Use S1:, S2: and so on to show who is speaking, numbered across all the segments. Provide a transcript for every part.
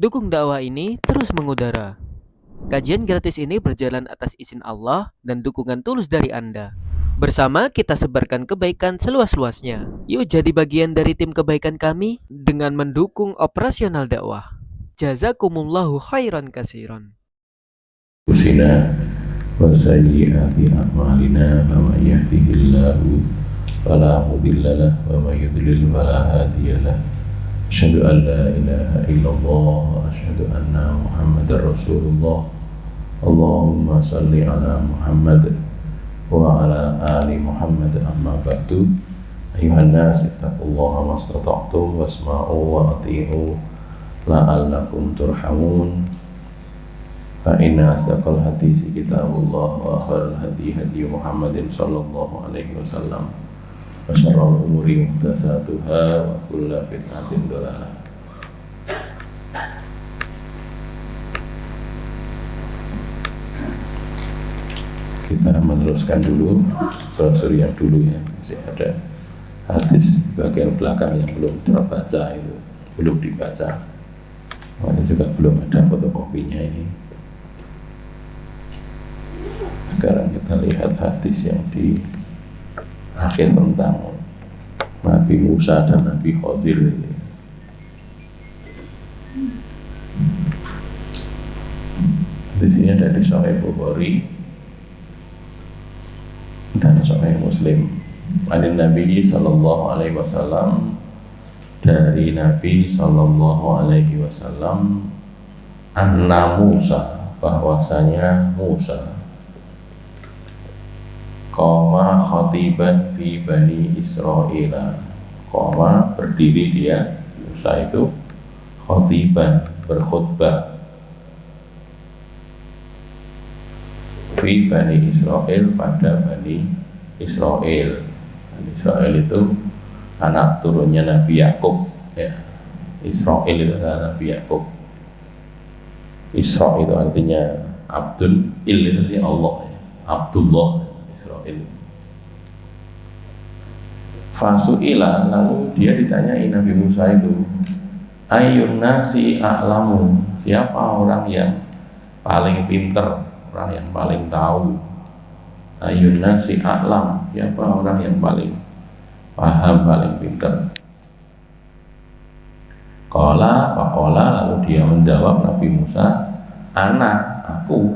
S1: Dukung dakwah ini terus mengudara. Kajian gratis ini berjalan atas izin Allah dan dukungan tulus dari Anda. Bersama kita sebarkan kebaikan seluas-luasnya. Yuk jadi bagian dari tim kebaikan kami dengan mendukung operasional dakwah. Jazakumullahu khairan kasiran.
S2: Usina wa sayyiati a'malina faman yahdihillahu fala mudhillalah wa may yudlil fala hadiyalah. Asyhadu an la ilaha illallah wa asyhadu anna Muhammadar Rasulullah. Allahumma salli ala Muhammad wa ala ali Muhammad, amma ba'du. Ayuhan nas ittaqullaha mastata'tum wasma'u wa ati'u la'allakum turhamun. Fa inna asdaqal hadisi kitabullah wa khairul hadi hadi Muhammadin sallallahu alaihi wasallam wa syarrul umuri muhdatsatuha wa kullu bid'atin dhalalah. Kita meneruskan dulu brosur yang dulu ya, masih ada hadis bagian belakang yang belum terbaca, itu belum dibaca. Ini juga belum ada fotokopinya ini. Sekarang kita lihat hadis yang di akhir tentang Nabi Musa dan Nabi Khidir ini. Di sini ada di Sahih Bukhari dan Sahih Muslim. Dari Nabi Sallallahu Alaihi Wasallam, dari Nabi Sallallahu Alaihi Wasallam, anna Musa, bahwasanya Musa Qoma khatiban fi Bani Israila. Qoma berdiri dia, Musa itu khatiban, berkhutbah, fi Bani Israil, pada Bani Israil. Bani Israil itu anak turunnya Nabi Yakub ya. Israil itu adalah Nabi Yakub. Isra itu artinya Abdul, Il itu artinya Allah ya. Abdullah Israil. Fasu'ila, lalu dia ditanyai Nabi Musa itu, ayyun nasi a'lamu, siapa orang yang paling pinter, orang yang paling tahu. Ayyun nasi a'lam, siapa orang yang paling paham, paling pinter. Qala faqala, lalu dia menjawab Nabi Musa, anak, aku,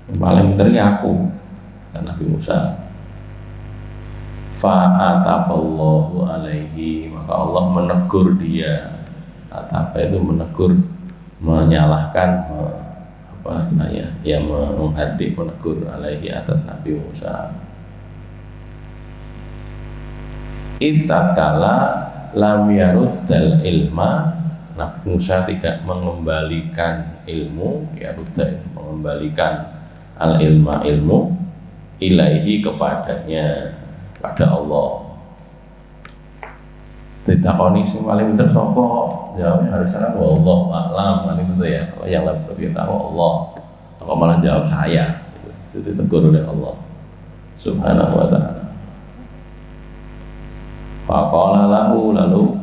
S2: yang paling pinternya aku. Nabi Musa. Fa'ataballahu alaihi, maka Allah menegur dia. Ataba itu menegur, menyalahkan, apa namanya, ya, menghadik, menegur alaihi, atas Nabi Musa. Tatkala lam yaruddal ilma, Nabi Musa tidak mengembalikan ilmu, yarudda itu mengembalikan al ilma, ilmu, ilaihi, kepadanya, pada Allah. Ditakoni sing paling pinter sapa? Jawabnya harusnya kan wallahu a'lam, kan itu ya. Kalau yang lebih tahu Allah. Kalau malah jawab saya, itu ditegur oleh Allah Subhanahu wa ta'ala. Faqala lahu, lalu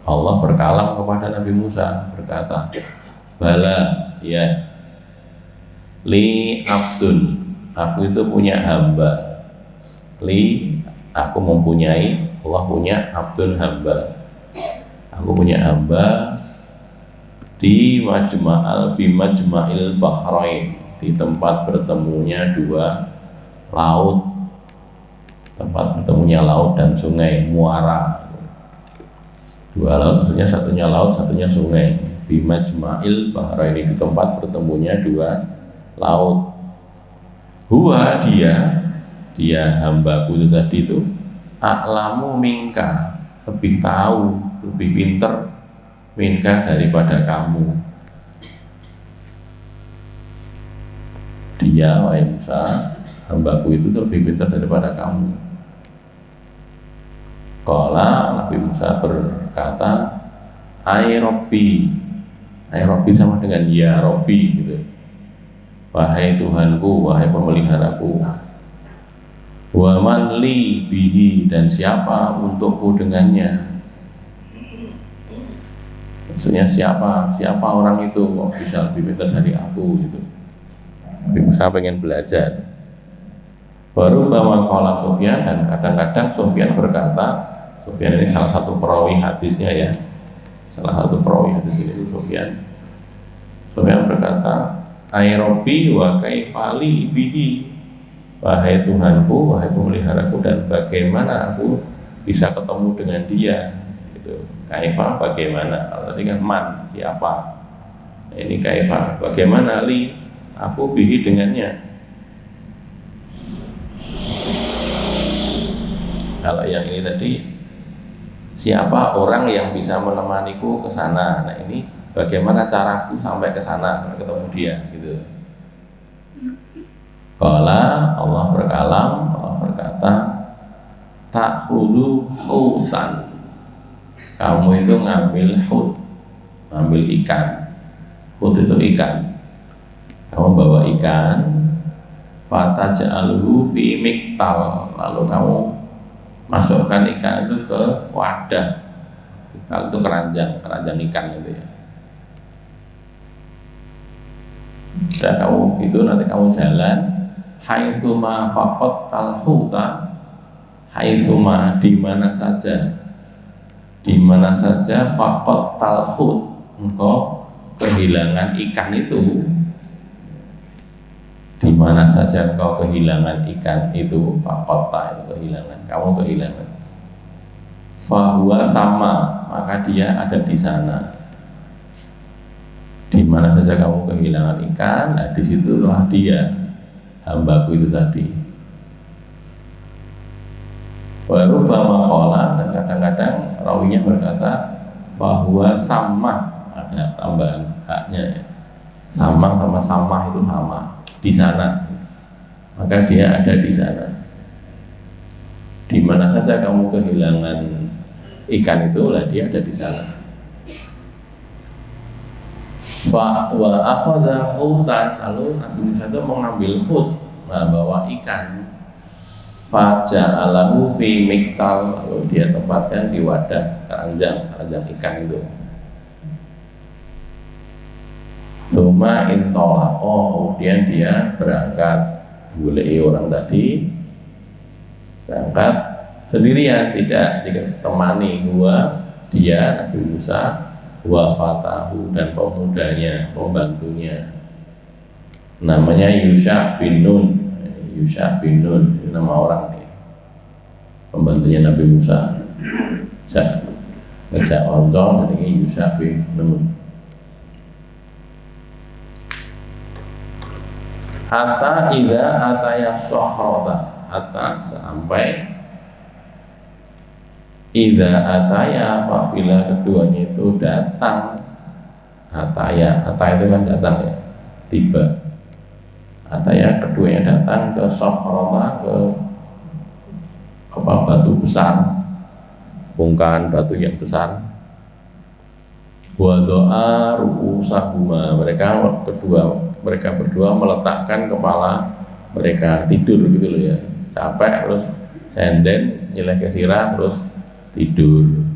S2: Allah berkalam kepada Nabi Musa, berkata, bala, ya, li abdun, aku itu punya hamba. Li, aku mempunyai, Allah punya, abdun, hamba. Aku punya hamba di bimajma'il bahrain, di tempat bertemunya dua laut, tempat bertemunya laut dan sungai, muara. Dua laut, maksudnya satunya laut, satunya sungai. Bimajma'il bahrain, di tempat bertemunya dua laut. Huwa, dia hambaku itu tadi itu, a'lamu minka, lebih tahu, lebih pinter, minka, daripada kamu. Dia, wahai Musa, hambaku itu lebih pinter daripada kamu. Qala, Nabi Musa berkata, ai Robbi, sama dengan ya Robbi gitu. Wahai Tuhanku, wahai pemeliharaku. Wa man li bihi, dan siapa untukku dengannya. Maksudnya siapa orang itu kok bisa lebih pintar dari aku gitu. Saya pengen belajar. Baru bahwa qala Sufyan, dan kadang-kadang Sufyan berkata, Sufyan ini salah satu perawi hadisnya ya, salah satu perawi hadis ini Sufyan. Sufyan berkata, ai Rabbi wa kaifali bihi, wahai Tuhanku, wahai pemeliharaku, dan bagaimana aku bisa ketemu dengan dia gitu. Kaifa bagaimana, kalau tadi kan man siapa, nah, ini kaifa bagaimana li aku bihi dengannya. Kalau yang ini tadi siapa orang yang bisa menemaniku ke sana, nah ini bagaimana caraku sampai ke sana ketemu dia gitu. Qala, Allah berkalam, Allah berkata, ta'khudhu hutan, kamu itu ngambil hut, ngambil ikan. Hut itu ikan, kamu bawa ikan, fataj'alhu fi miktal, lalu kamu masukkan ikan itu ke wadah. Miktal itu keranjang ikan itu ya. Dan kamu itu nanti kamu jalan, haitsuma faqattal huta, haitsuma di mana saja faqattal hut, engkau kehilangan ikan itu, di mana saja engkau kehilangan ikan itu, faqatta itu kehilangan, kamu kehilangan, fahuwa sama, maka dia ada di sana. Di mana saja kamu kehilangan ikan, nah di situ telah dia, hambaku itu tadi. Baru bama kola, dan kadang-kadang rawinya berkata bahwa sama, ada tambahan haknya ya. Sama itu sama di sana, maka dia ada di sana. Di mana saja kamu kehilangan ikan itu, lah dia ada di sana. Wa akhadha hutan, lalu Nabi Musa itu mengambil hut, membawa ikan. Faja'alahu fi miktal, lalu dia tempatkan di wadah keranjang ikan itu. Tsumma intolaqo, kemudian dia berangkat, bulei orang tadi berangkat sendirian, tidak ditemani dia Nabi Musa, wa fatahu, dan pemudanya, pembantunya, namanya Yusha bin Nun. Yusha bin Nun, ini nama orang nih, pembantunya Nabi Musa. Ngejak oncom, dan ini Yusha bin Nun. Hatta idza ataya sokhrota, hatta sampai idza ataya, apabila keduanya itu datang. Ataya itu kan datang ya, tiba. Ataya keduanya datang ke sokhrota, ke batu besar, bongkahan batu yang besar. Wa doa ru'usahuma, mereka berdua meletakkan kepala mereka, tidur gitu loh ya, capek terus senden nyeleh ke sirah terus tidur.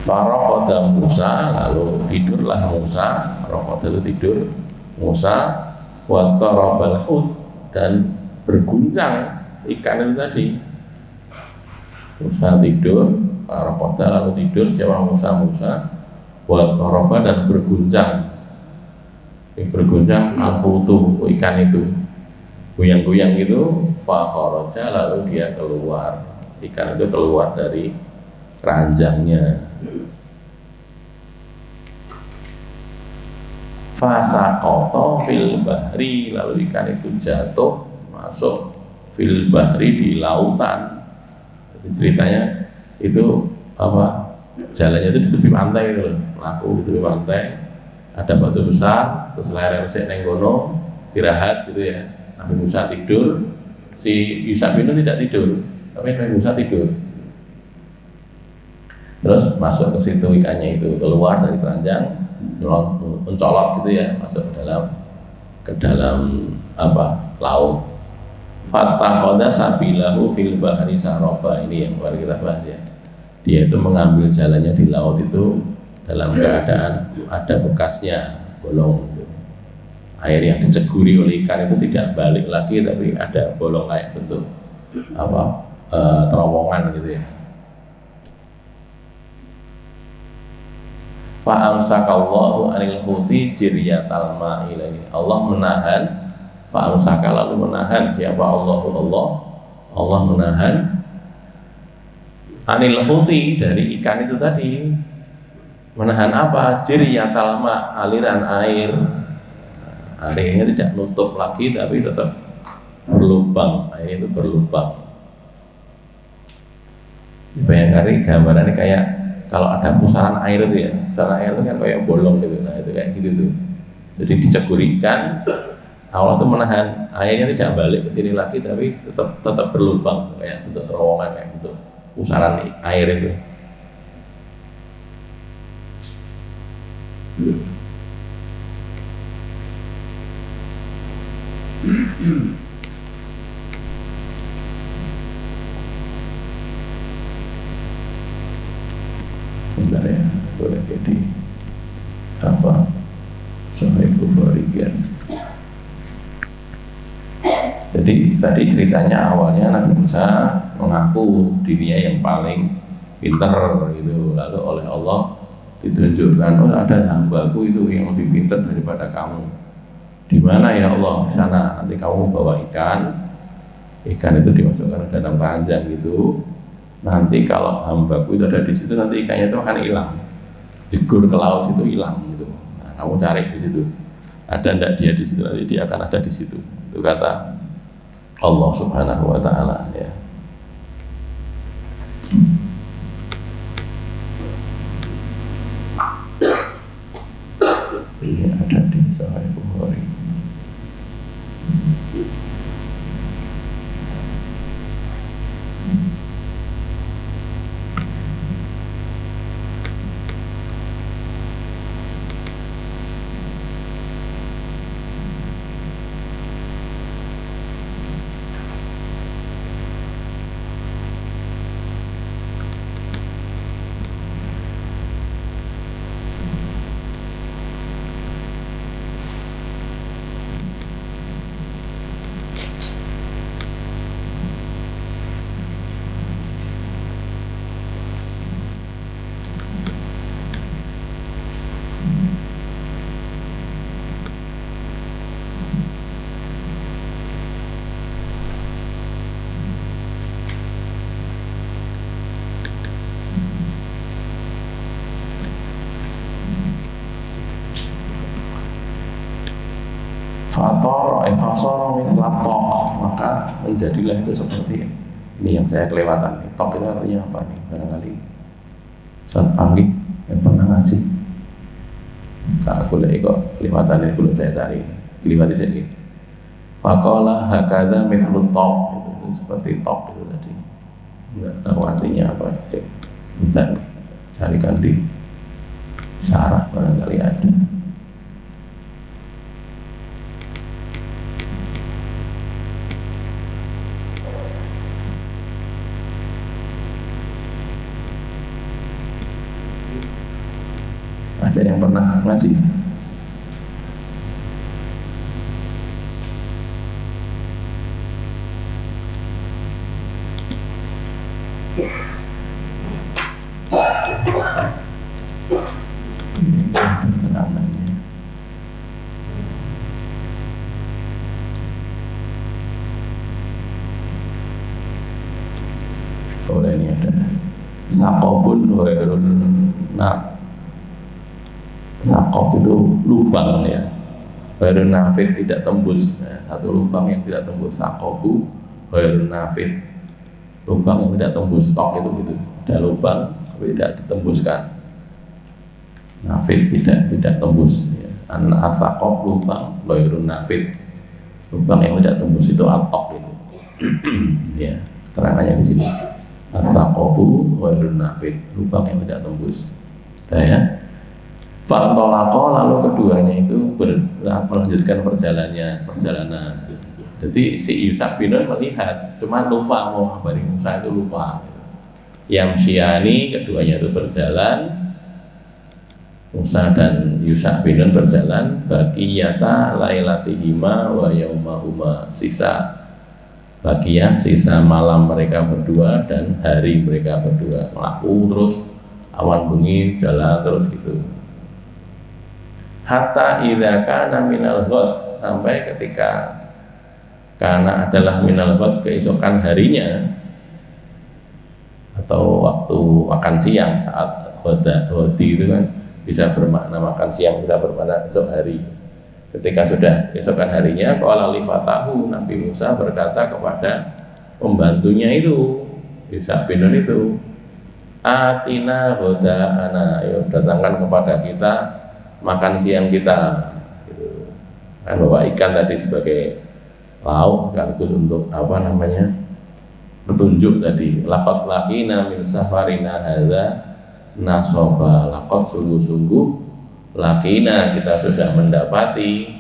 S2: Faroqada Musa, lalu tidurlah Musa. Faroqada itu tidur Musa. Wa tarabal hut, dan berguncang ikan itu tadi. Musa tidur, Faroqada lalu tidur siapa Musa. Wa taraba, dan berguncang. Berguncang al-hutu, ikan itu goyang-goyang gitu. Fa kharaja, lalu dia keluar. Ikan itu keluar dari keranjangnya. Fasaqata fil bahri, lalu ikan itu jatuh masuk fil bahri, di lautan. Jadi ceritanya itu apa, jalannya itu di tepi pantai gitu loh, melaku di tepi pantai, ada batu besar, terus lereng sik neng kono istirahat gitu ya. Nabi Musa tidur, si Yusha bin Nun tidak tidur, tapi Nabi Musa tidur. Terus masuk ke situ, ikannya itu keluar dari keranjang, mencolot gitu ya, masuk ke dalam ke dalam laut. Fattakhadha sabilahu fil bahri saroba, ini yang kemarin kita bahas ya. Dia itu mengambil jalannya di laut itu dalam keadaan ada bekasnya, bolong gitu. Air yang diceguri oleh ikan itu tidak balik lagi, tapi ada bolong kayak bentuk terowongan gitu ya. Fa'amsakallahu anil huti jiryatal ma'ilaini. Allah menahan, fa'amsaka lalu menahan siapa Allah menahan anil huti dari ikan itu tadi. Menahan apa? Jiryatal ma, aliran air. Airnya tidak nutup lagi tapi tetap berlubang, air itu berlubang. Bayangkan gambarannya kayak kalau ada pusaran air itu ya, pusaran air itu kan kayak bolong gitu, nah itu kayak gitu tuh. Jadi diceguri ikan, Allah tuh menahan airnya tidak balik ke sini lagi, tapi tetap berlubang kayak bentuk terowongan, kayak bentuk pusaran air itu. Bentar ya, boleh jadi Sahih Bukhari kan. Jadi tadi ceritanya awalnya Nabi Musa mengaku dirinya yang paling pintar gitu, lalu oleh Allah ditunjukkan, ada hambaku itu yang lebih pintar daripada kamu. Di mana ya Allah? Di sana. Nanti kamu bawa ikan itu dimasukkan ke dalam keranjang gitu. Nanti kalau hambaku itu ada di situ, nanti ikannya itu akan hilang, jegur ke laut itu hilang gitu. Nah, kamu cari di situ, ada ndak dia di situ, nanti dia akan ada di situ. Itu kata Allah Subhanahu Wa Taala ya. Ini ada di Sahih Bukhari. Fasoro mislatok, maka menjadilah itu seperti ini yang saya kelewatan. Tok itu artinya apa nih? Barangkali Ustaz Panggih yang pernah ngasih. Kak aku lihat kok kelewatan ini belum saya cari. Kelewat di sini. Fakola hakada mithlu tok, itu seperti tok itu tadi. Enggak tahu artinya apa sih. Dan carikan di syarah barangkali ada. Ada yang pernah ngasih? Oleh ini ada sakobun wairun nar. Sakop itu lubang ya, wairun nafid tidak tembus ya. Satu lubang yang tidak tembus. Sakobu wairun nafid, lubang yang tidak tembus. Tok itu gitu, ada lubang tapi tidak ditembuskan. Nafid tidak tembus ya. An-asakop lubang, wairun nafid lubang yang tidak tembus itu atok itu. Ya, terangannya di sini. Asakobu wairun nafid, lubang yang tidak tembus. Nah, ya. Fantolako, lalu keduanya itu melanjutkan perjalanan. Jadi si Yusak bin Nun melihat, cuma lupa mau ngabari Musa, itu lupa. Yamsyani, keduanya itu berjalan, Musa dan Yusak bin Nun berjalan, baqiyata lailatihima wa yaumahuma, sisa malam mereka berdua dan hari mereka berdua, melaku terus, awan bengi jalan terus gitu. Hatta idza kana minal ghad, sampai ketika karena adalah minal ghad, keesokan harinya atau waktu makan siang, saat ghadi itu kan bisa bermakna makan siang, bisa bermakna esok hari. Ketika sudah keesokan harinya, qala li fatahu, Nabi Musa berkata kepada pembantunya itu, Yusak bin Nun itu, atina ghada'ana, ayo datangkan kepada kita makan siang kita gitu. Kan bawa ikan tadi sebagai lauk sekaligus untuk petunjuk tadi. Laqad laqina min safarina hadza nasoba, laqad sungguh-sungguh laqina, kita sudah mendapati,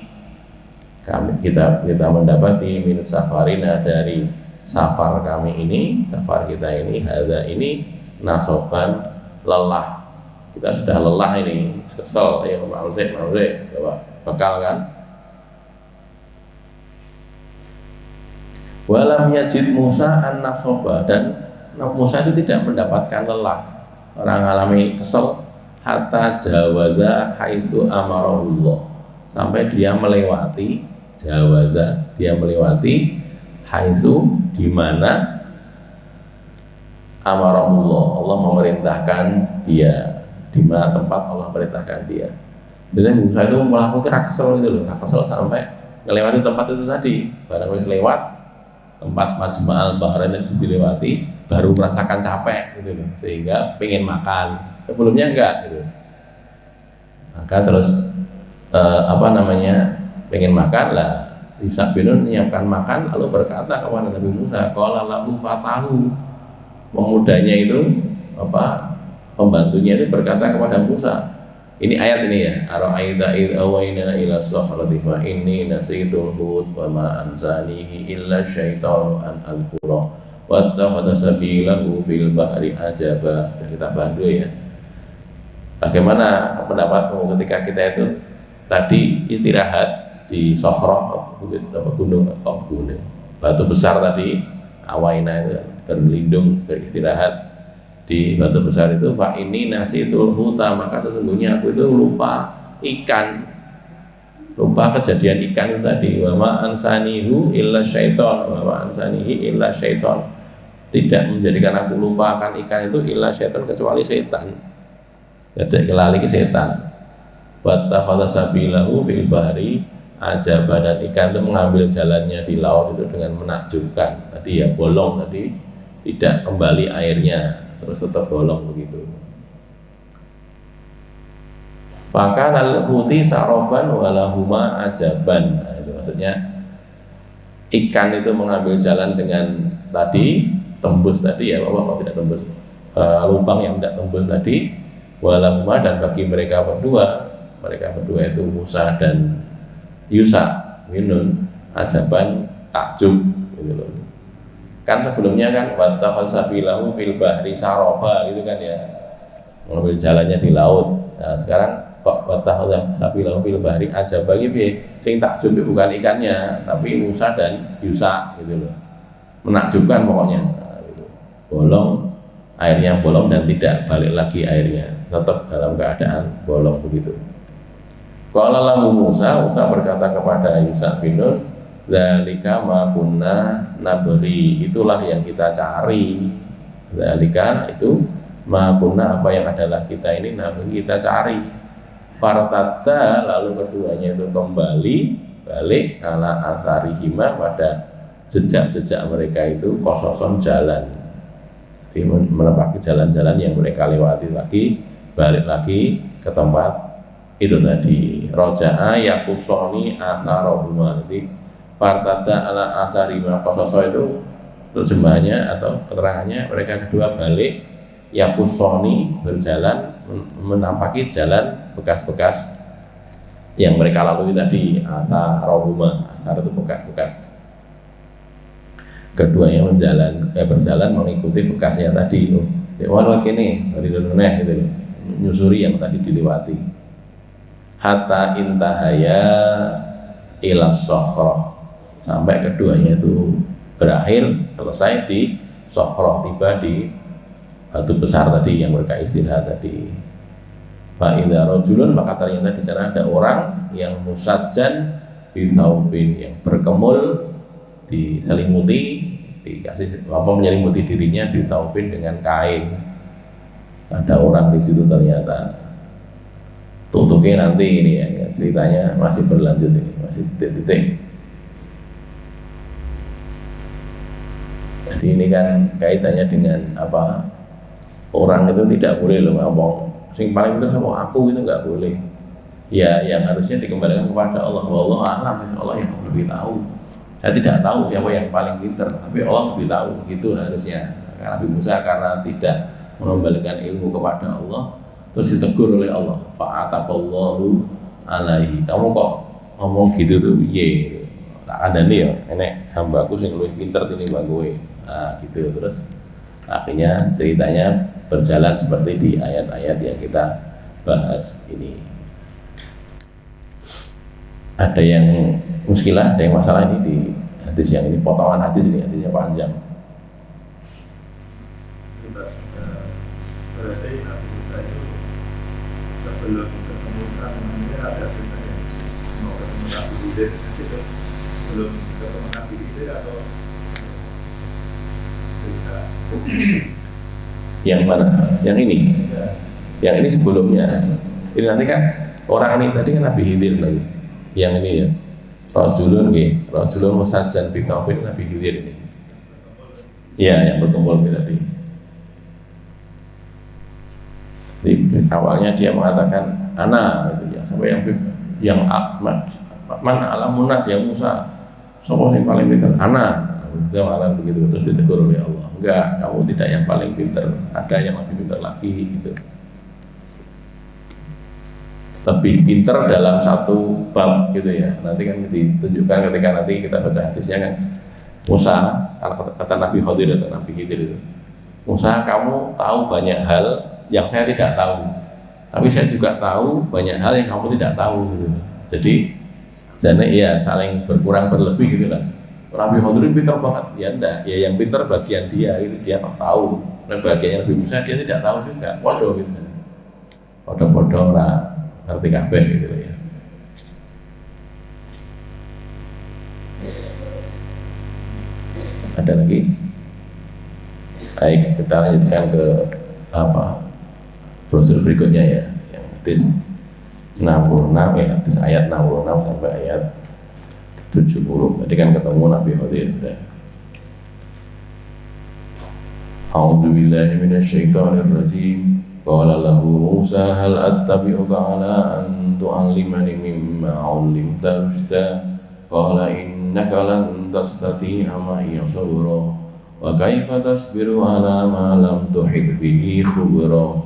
S2: kita mendapati min safarina, dari safar kami ini, safar kita ini, hadza ini, nasoban, lelah. Kita sudah lelah ini, kesel, ya mauze, bekal kan. Walam yajid Musa an-nasoba, dan Musa itu tidak mendapatkan lelah, orang alami kesel, hatta jawaza haitsu amarahullah, sampai dia melewati, dia melewati haitsu, di mana amarahullah, Allah memerintahkan dia, di mana tempat Allah perintahkan dia. Dan Musa itu melakukan kesel itu loh, kesel sampai melewati tempat itu tadi. Barang wis lewat tempat Majma'al Bahrain itu dilewati, baru merasakan capek gitu loh, sehingga pengen makan. Sebelumnya enggak gitu. Maka terus pengen makan lah. Yusak bin Nun menyiapkan makan, lalu berkata kepada Nabi Musa, qala lahu fatahu, pemudanya itu pembantunya itu berkata kepada Musa, ini ayat ini ya, ara'aita id awayna ila sahrati fa inni nasitul hud wa ma ansanihi illa syaitanu an al-qura wa takhadha sabilahu fil bahri ajaba. Kita bahas dulu ya, bagaimana pendapatmu ketika kita itu tadi istirahat di Sohroh, gunung batu besar tadi, awaina itu berlindung, beristirahat di batu besar itu, fa ini nasitul huta, maka sesungguhnya aku itu lupa kejadian ikan itu tadi. Wa ma ansanihu illa syaiton, tidak menjadikan aku lupa akan ikan itu illa syaiton, kecuali setan. Jadi kelali ke setan. Wa takhadha sabilahu fil bahri ajaba, dan ikan itu mengambil jalannya di laut itu dengan menakjubkan. Tadi ya bolong, tadi tidak kembali airnya, terus tetap bolong begitu. Maka al-huti saroban walahuma ajaban. Nah, itu maksudnya ikan itu mengambil jalan dengan tadi tembus tadi ya, apa tidak tembus, lubang yang tidak tembus tadi, walahuma, dan bagi mereka berdua itu Musa dan Yusak bin Nun, ajaban, takjub gitu loh. Kan sebelumnya kan wattakhal sabilahu fil bahri saroba gitu kan ya, mengambil jalannya di laut. Nah sekarang kok wattakhal sabilahu fil bahri aja bagi sing takjub bukan ikannya, tapi Musa dan Yusak gitu loh, menakjubkan pokoknya. Nah, gitu. Bolong, airnya bolong dan tidak balik lagi airnya, tetap dalam keadaan bolong begitu. Qala lahu Musa berkata kepada Yusak bin Nun, dzalika ma kunna nabghi, itulah yang kita cari. Dzalika itu ma kunna, apa yang adalah kita ini, nabghi, kita cari. Fartadda, lalu keduanya itu kembali balik ala asarihima, pada jejak-jejak mereka itu, kososon jalan, jadi menepaki jalan-jalan yang mereka lewati lagi, balik lagi ke tempat itu tadi. Roja'a yakusoni asarohuma, jadi fartada ala asarima, kososo itu terjemahnya atau keterangannya, mereka kedua balik, yakusoni berjalan menampaki jalan bekas-bekas yang mereka lalui tadi, asar itu bekas-bekas. Keduanya berjalan mengikuti bekasnya tadi. Lewat kene, dari neh gitu loh, nyusuri yang tadi dilewati. Hatta intahaya ila sokhroh, sampai keduanya itu berakhir selesai di sokhroh, tiba di batu besar tadi yang mereka istirahat tadi. Fa'idha rojulun, maka ternyata di sana ada orang yang musajjan bithaubin, yang berkemul, diselimuti, dikasih menyelimuti dirinya bithaubin, dengan kain. Ada orang di situ ternyata. Tutupnya nanti ini ya, ceritanya masih berlanjut ini, masih titik-titik. Jadi ini kan kaitannya dengan apa? Orang itu tidak boleh loh ngomong sing paling pintar sama aku, itu nggak boleh. Ya, yang harusnya dikembalikan kepada Allah. Allah alam, Allah yang lebih tahu. Saya tidak tahu siapa yang paling pintar, tapi Allah lebih tahu. Gitu harusnya. Karena Nabi Musa karena tidak mengembalikan ilmu kepada Allah, terus ditegur oleh Allah. Fa'ataballahu alaihi. Kamu kok ngomong gitu tuh? Ye. Tak ada nih ya. Enek hambaku sing lebih pintar tinimbang kowe. Nah, gitu terus. Akhirnya ceritanya berjalan seperti di ayat-ayat yang kita bahas ini. Ada yang muskilah, ada yang masalah ini di hadis yang ini, potongan hadis ini, hadisnya panjang.
S3: Berarti Nabi Musa itu sebelum ketemu ini ada ceritanya mau ketemu Nabi Khidir itu belum ketemu Nabi Khidir atau cerita
S2: Yang mana? Yang ini?
S3: ya.
S2: Yang ini sebelumnya. Ini nanti kan orang ini tadi kan Nabi Khidir lagi. Yang ini ya. Rajulun musajjan bithaubin, Nabi Khidir ini. Iya, yang berkumpul tadi. Di awalnya dia mengatakan ana gitu ya, sampai yang man alamunas ya Musa. Sopo yang paling pintar? Ana. Dia mengatakan begitu, terus ditegur oleh Allah. Enggak, kamu tidak yang paling pintar, ada yang lebih pintar lagi gitu. Lebih pintar dalam satu bab gitu ya. Nanti kan ditunjukkan ketika nanti kita baca hadisnya kan. Musa, kata Nabi Khidir atau Nabi Khidir itu, Musa, kamu tahu banyak hal yang saya tidak tahu, tapi saya juga tahu banyak hal yang kamu tidak tahu gitu. Jadi ya saling berkurang berlebih gitu lah. Nabi Khidir pintar banget, ya enggak, ya yang pintar bagian dia itu, dia tahu. Nah bagiannya Nabi Musa dia tidak tahu juga, waduh gitu. Podo-podo lah, ngerti kabeh gitu ya. Ada lagi? Baik, kita lanjutkan ke brosur berikutnya ya, yang hadis 66 ya, hadis ayat 66 sampai ayat 70. Tadi kan ketemu Nabi Khidir sudah. A'udzu billahi minasyaitonir rajim. Qala lahu Musa hal attabi'uka 'ala an tu'allimani mimma 'ullimta rushda. Qala innaka lan tastati'a ma'iya sabra. Wa kaifa tasbiru 'ala ma lam tuhit bihi khubra.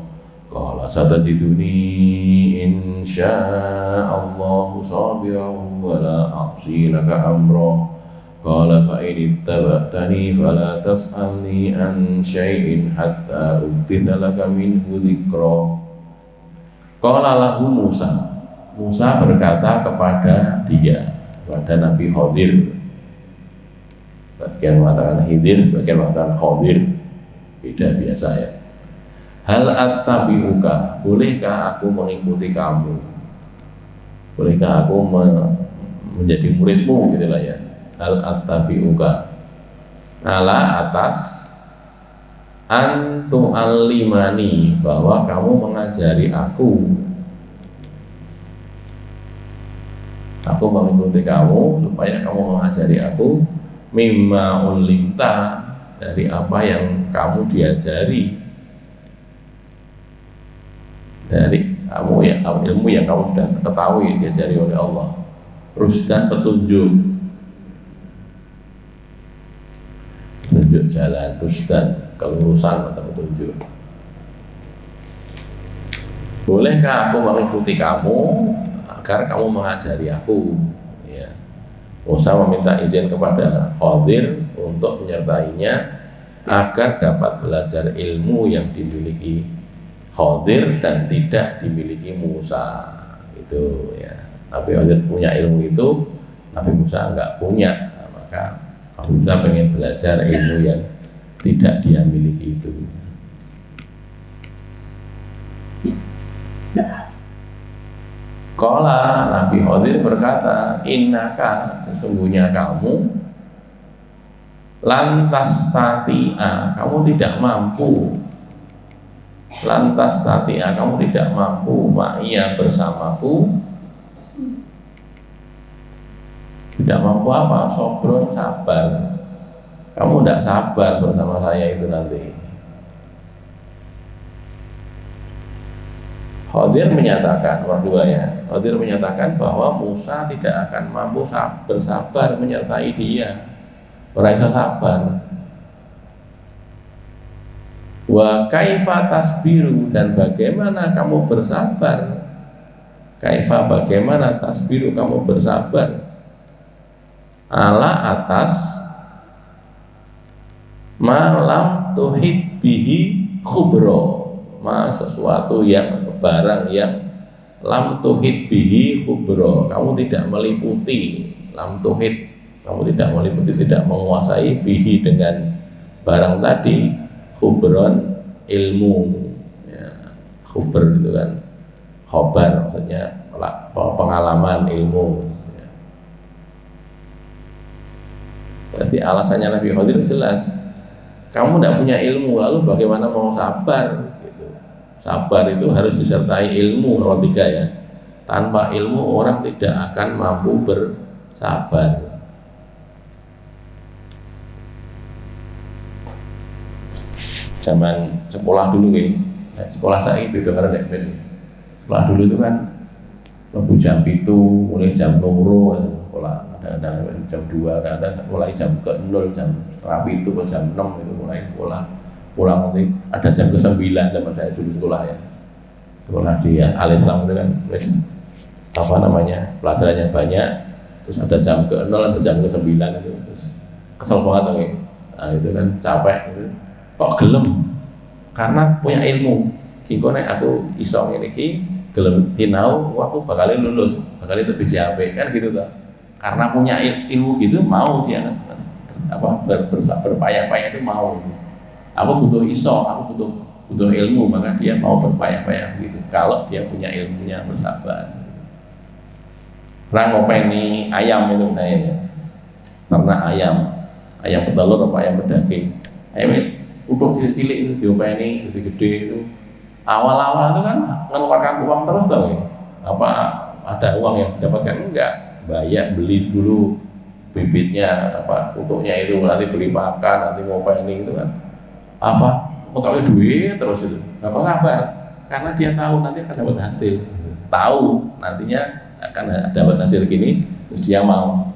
S2: Qala satajiduni insya'allahu sabiran wa la a'si laka amra. Qala fa in ittaba'tani fala tas'alni an syai'in hatta uhditha laka minhu dzikra. Qala lahu Musa. Musa berkata kepada dia, kepada Nabi Khidir. Sebagian mengatakan Khidir, sebagian mengatakan Khidir. Beda biasa ya. Hal attabi'uka, bolehkah aku mengikuti kamu? Bolehkah aku menjadi muridmu gitu lah ya. Hal attabi'uka ala atas antu alimani, bahwa kamu mengajari aku mengikuti kamu supaya kamu mengajari aku mimma ulimta, dari apa yang kamu diajari, dari kamu ya, ilmu yang kamu sudah ketahui diajari oleh Allah. Rusdan, petunjuk jalan, rusdan kelurusan atau petunjuk. bolehkah aku mengikuti kamu agar kamu mengajari aku? Ya. Musa meminta izin kepada Khadir untuk menyertainya agar dapat belajar ilmu yang dimiliki Khadir dan tidak dimiliki Musa. Itu ya. Tapi Khadir punya ilmu itu, Nabi Musa enggak punya. Nah, maka Nabi Musa pengen belajar ilmu yang tidak dia miliki itu. Qala, Nabi Khadir berkata, innaka, sesungguhnya kamu, lantas tati'a, kamu tidak mampu, lantas tati'a, kamu tidak mampu, ma'iyya bersamaku, tidak mampu apa? Sobron, sabar. Kamu tidak sabar bersama saya itu nanti. Khadir menyatakan, nomor 2 ya, Khadir menyatakan bahwa Musa tidak akan mampu bersabar menyertai dia. Ora iso sabar. Wa kaifa tasbiru, dan bagaimana kamu bersabar? Kaifa, bagaimana tasbiru kamu bersabar? Ala atas malam tuhid bihi khubro, sesuatu yang barang yang lam tuhid bihi khubro, kamu tidak meliputi, lam tuhid, kamu tidak meliputi, tidak menguasai bihi dengan barang tadi, khubron, ilmu ya, khubr itu kan khobar, maksudnya pengalaman, ilmu ya. Jadi alasannya Nabi Khadir jelas, kamu tidak punya ilmu, lalu bagaimana mau sabar? Sabar itu harus disertai ilmu, nomor 3 ya. Tanpa ilmu orang tidak akan mampu bersabar. Zaman sekolah dulu sekolah saya beda karo nek ben. Sekolah dulu itu kan lebu jam 7, mulai jam 2 sekolah, ada jam 2, ada mulai jam ke-0, jam setengah 7 ke jam 6 itu mulai sekolah. Pulang nanti ada jam ke-9 zaman saya dulu sekolah ya. Sekolah di Al-Islam itu kan pelajarannya banyak, terus ada jam ke-0, ada jam ke-9 itu, terus kesel banget oke. Nah itu kan capek itu. Kok gelem? Karena punya ilmu. Kiko nek aku iso ngene iki gelem sinau, aku bakal lulus, bakal itu BJAP kan gitu toh. Karena punya ilmu gitu mau dia berpayah-payah itu mau. Aku butuh iso, aku butuh ilmu, maka dia mau berpayah-payah gitu. Kalau dia punya ilmunya, bersabar. Orang ngopeni ayam itu saya ya, ternak ayam petelur apa ayam berdaging. Ayam udah cilik-cilik itu diopeni, gede-gede itu. Awal-awal itu kan mengeluarkan uang terus tau ya. Apa ada uang yang didapatkan? Enggak, bayar beli dulu bibitnya, pupuknya itu, nanti beli pakan, nanti ngopeni itu kan. Pokoknya duit terus itu. Nah, kok sabar? Karena dia tahu nanti akan dapat hasil. Tahu nantinya akan dapat hasil gini, terus dia mau.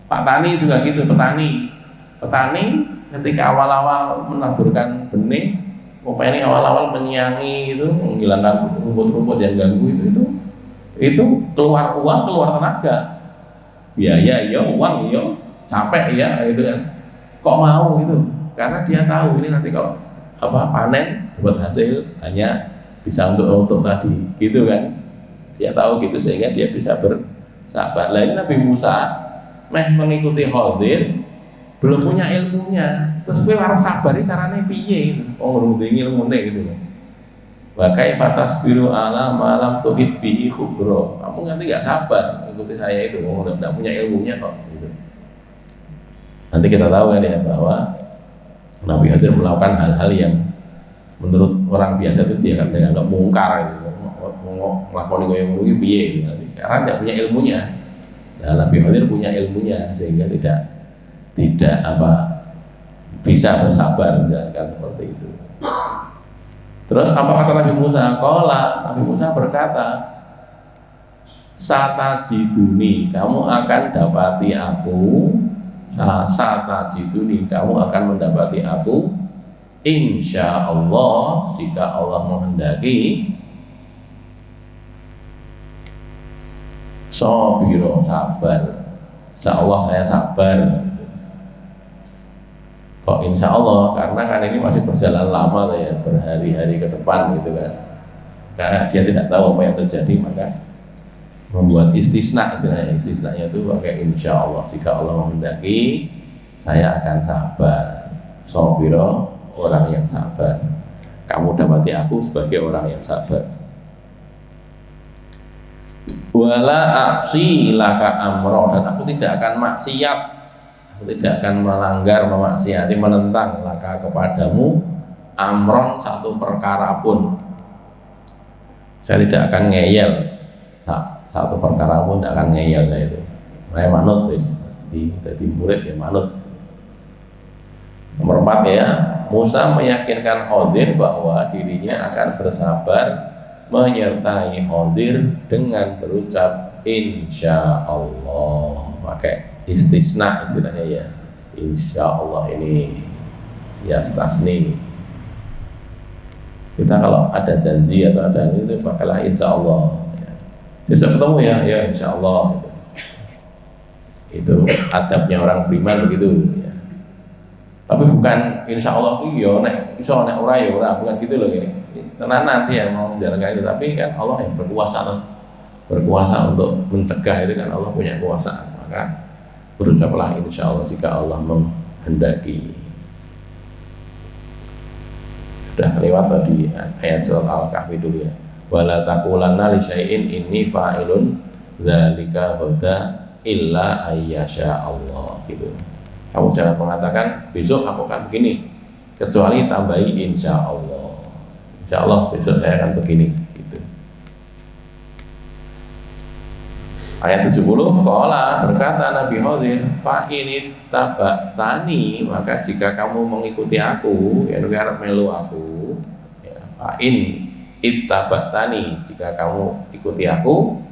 S2: Pak Tani juga gitu, petani ketika awal-awal menaburkan benih, ini awal-awal menyiangi itu, menghilangkan rumput-rumput yang ganggu itu keluar uang, keluar tenaga, biaya ya, uang ya, capek ya, gitu kan. Kok mau itu? Karena dia tahu ini nanti kalau panen dapat hasil hanya bisa untuk tadi, gitu kan. Dia tahu gitu sehingga dia bisa bersabar. Lain Nabi Musa mengikuti Khadir, belum punya ilmunya, terus gue harus sabar caranya piye gitu. Ngurung ilmune gitu kan. Wa kaifa tasbiru ala malam tuhid bihi khubro. Kamu nanti nggak sabar mengikuti saya itu, nggak punya ilmunya kok gitu. Nanti kita tahu kan ya bahwa Nabi Khadir melakukan hal-hal yang menurut orang biasa itu dia nggak mungkar gitu, melakukan yang rugi biye gitu, karena tidak punya ilmunya. Nah, Nabi Khadir punya ilmunya sehingga tidak bisa bersabar kan seperti itu. Terus apa kata Nabi Musa? Nabi Musa berkata, satajiduni, kamu akan dapati aku. Satajiduni, kamu akan mendapati aku, insya Allah, jika Allah menghendaki, Sabiro, sabar. Insya Allah saya sabar. Kok insya Allah? Karena kan ini masih berjalan lama ya, berhari-hari ke depan gitu kan. Karena dia tidak tahu apa yang terjadi, maka membuat istisna, istilahnya. Istisnanya itu pakai insya Allah. Jika Allah menghendaki, saya akan sabar. Sabiro, orang yang sabar. Kamu dapati aku sebagai orang yang sabar. Wala aksi laka amro, dan aku tidak akan maksiat, aku tidak akan melanggar, memaksiati, menentang laka kepadamu amron, satu perkara pun. Saya tidak akan ngeyel, satu perkara pun tidak akan ngeyel saya itu. Saya manut wis, jadi murid ya manut. Nomor 4 ya, Musa meyakinkan Khadir bahwa dirinya akan bersabar menyertai Khadir dengan berucap insya Allah, pakai istisna istilahnya ya. Insya Allah ini ya stasni. Kita kalau ada janji atau ada itu pakailah insya Allah. Besok ketemu ya insya Allah. Itu adabnya orang beriman begitu. Ya. Tapi bukan insya Allah iya nek iso nek ora ya ora, bukan gitu loh ya. Tenanan dia mau menjalankan itu, tapi kan Allah yang berkuasa untuk mencegah itu kan, Allah punya kuasa. Maka berucaplah insya Allah jika Allah menghendaki. Sudah lewat tadi ayat surat Al-Kahfi dulu ya. Wala taqulanna li syai'in inni fa'ilun dzalika ghadan illa ayyasha Allah gitu. Kamu jangan mengatakan besok aku akan begini, kecuali tambahi insya Allah. Insya Allah besok saya akan begini gitu. Ayat 70, qala, berkata Nabi Khadir, fa in tabatani, maka jika kamu mengikuti aku, ya arep melu aku, ya, fa in ittabatani, jika kamu ikuti aku,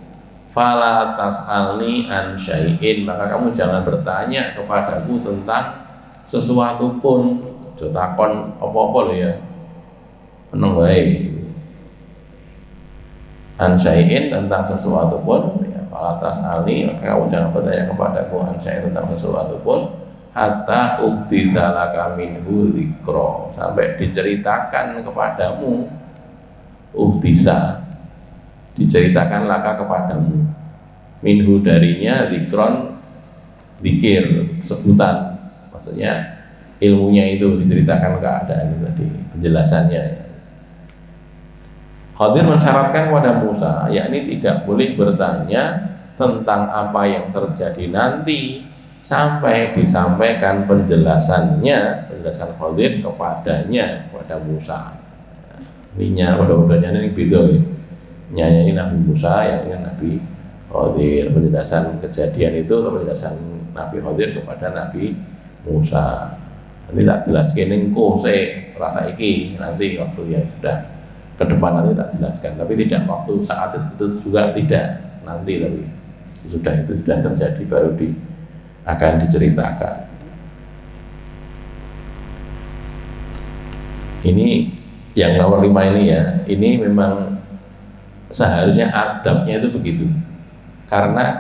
S2: fala tas'alni an syai'in, maka kamu jangan bertanya kepadaku tentang sesuatu pun. Aja takon apa-apa lho ya. Meneng wae. An syai'in, tentang sesuatu pun, ya fala tas'alni, maka kamu jangan bertanya kepadaku an syai'in, tentang sesuatu pun, hatta uktizalaka minhu dzikra, sampai diceritakan kepadamu, uktiza, diceritakan laka kepadamu, minhu darinya, dzikron, dzikir, sebutan, maksudnya ilmunya itu diceritakan keadaan itu tadi, penjelasannya. Khadir mensyaratkan kepada Musa, yakni tidak boleh bertanya tentang apa yang terjadi nanti sampai disampaikan penjelasan Khadir kepadanya, kepada Musa. Ininya pada-padanya ini beda ya. Nyanyi Nabi Musa, yang ini Nabi Khadir. Penjelasan kejadian itu, penjelasan Nabi Khadir kepada Nabi Musa. Nanti tak jelaskan engko rasa iki, nanti waktu yang sudah ke depan nanti tak jelaskan. Tapi tidak waktu saat itu juga tidak, nanti tapi itu sudah terjadi baru akan diceritakan. Ini yang nomor 5 ini ya, ini memang seharusnya adabnya itu begitu, karena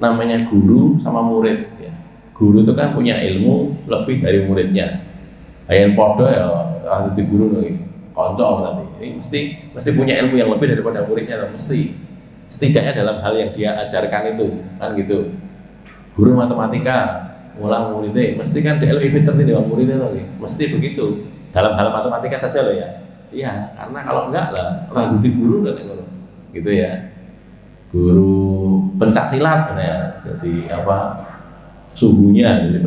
S2: namanya guru sama murid ya. Guru itu kan punya ilmu lebih dari muridnya. Ayen podo ya harus di guru nih, konco nanti. Ini mesti punya ilmu yang lebih daripada muridnya, mesti. Setidaknya dalam hal yang dia ajarkan itu kan gitu. Guru matematika ngulang muridnya, mesti kan dia lebih pintar dari muridnya lagi, mesti begitu. Dalam hal matematika saja loh ya. Iya, karena kalau enggak lah orang jadi guru dan gitu ya. Guru pencak silat ya. Jadi suhunya, jadi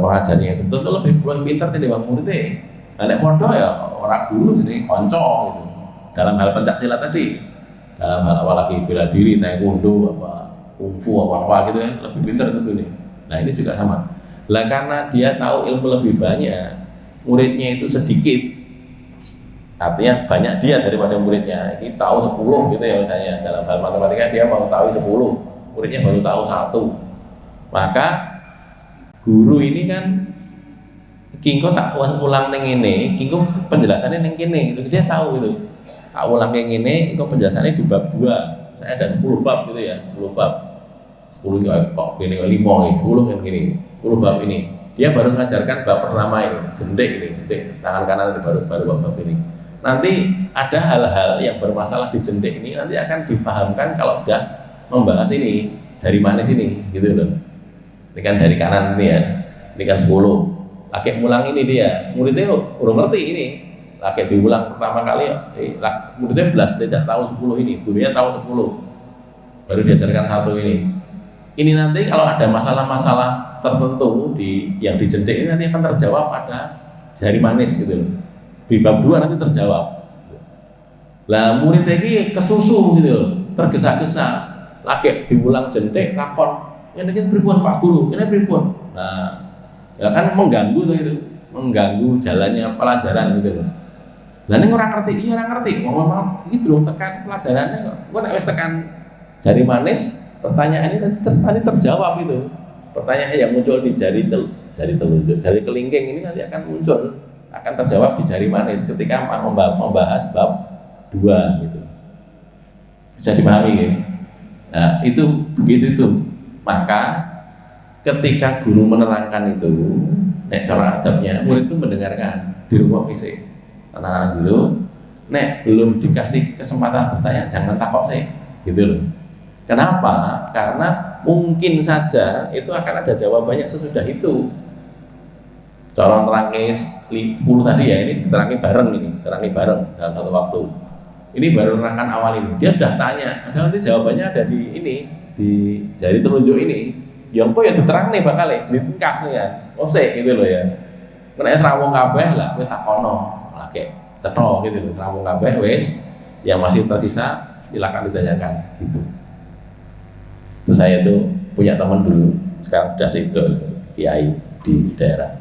S2: pengajarnya itu tentu lebih pintar dari muridnya. Nek podo ya orang guru jadi konco gitu. Dalam hal pencak silat tadi, dalam hal apalagi bela diri, taekwondo, kungfu apa gitu kan, lebih pintar gitu nih. Nah ini juga sama. Lah karena dia tahu ilmu lebih banyak, muridnya itu sedikit. Artinya banyak dia daripada muridnya. Ini tahu 10 gitu ya misalnya. Dalam hal matematika dia baru tahu 10, muridnya baru tahu 1. Maka guru ini kan kingko tak ulang neng ini, kingko penjelasannya neng kene, dia tahu itu. Tak ulang neng ini, kingko penjelasannya di bab 2 saya ada 10 bab gitu ya, 10 bab. 10 kok gini kok 5 nih, 10 kan gini. 10 bab ini. Dia baru mengajarkan bab pertama ini, jendek ini, jendek tangan kanan ini baru bab ini. Nanti ada hal-hal yang bermasalah di jendek ini nanti akan dipahamkan kalau sudah membahas ini dari mana sini gitu loh. Ini kan dari kanan ini ya. Ini kan 10. Lagi mulang ini dia, muridnya udah ngerti ini. Lagi diulang pertama kali, muridnya belas, dia tidak tahu 10 ini, gurunya tahu 10. Baru diajarkan satu ini. Ini nanti kalau ada masalah-masalah tertentu yang di jendek ini nanti akan terjawab pada jari manis gitu loh. Di bab 2 nanti terjawab. Lah murid ini kesusu gitu loh, tergesa-gesa. Lagi diulang jendek takon, ini pripun Pak Guru, ini pripun. Nah, ya kan mengganggu tuh itu, mengganggu jalannya pelajaran gitu loh. Lah ini orang ngerti, ngomong ini belum tekan pelajarannya kok. Gua nek wis tekan jari manis, pertanyaan ini tadi terjawab itu. Pertanyaan yang muncul di jari telunjuk, jari kelingking ini nanti akan muncul, akan terjawab di jari manis ketika membahas bab 2 gitu. Bisa dipahami ya? Nah, itu begitu itu. Maka ketika guru menerangkan itu, nek cara adabnya murid itu mendengarkan di rumah PC. Anak-anak gitu, nek belum dikasih kesempatan bertanya jangan takut sih, gitu loh. Kenapa? Karena mungkin saja itu akan ada jawabannya sesudah itu. Cara nerangke 10 tadi ya, ini diterangi bareng dalam satu waktu. Ini baru nerangkan awal ini. Dia sudah tanya, ada nanti jawabannya ada di ini, di jari telunjuk ini. Yang ya diterang nih bakal ditingkas nih kan. Osek gitu loh ya. Nek serawung kabeh lah kowe takono. Lagi cetho gitu loh, serawung kabeh wis. Yang masih tersisa silakan ditanyakan gitu. Terus saya tuh punya teman dulu, sekarang sudah itu kiai di daerah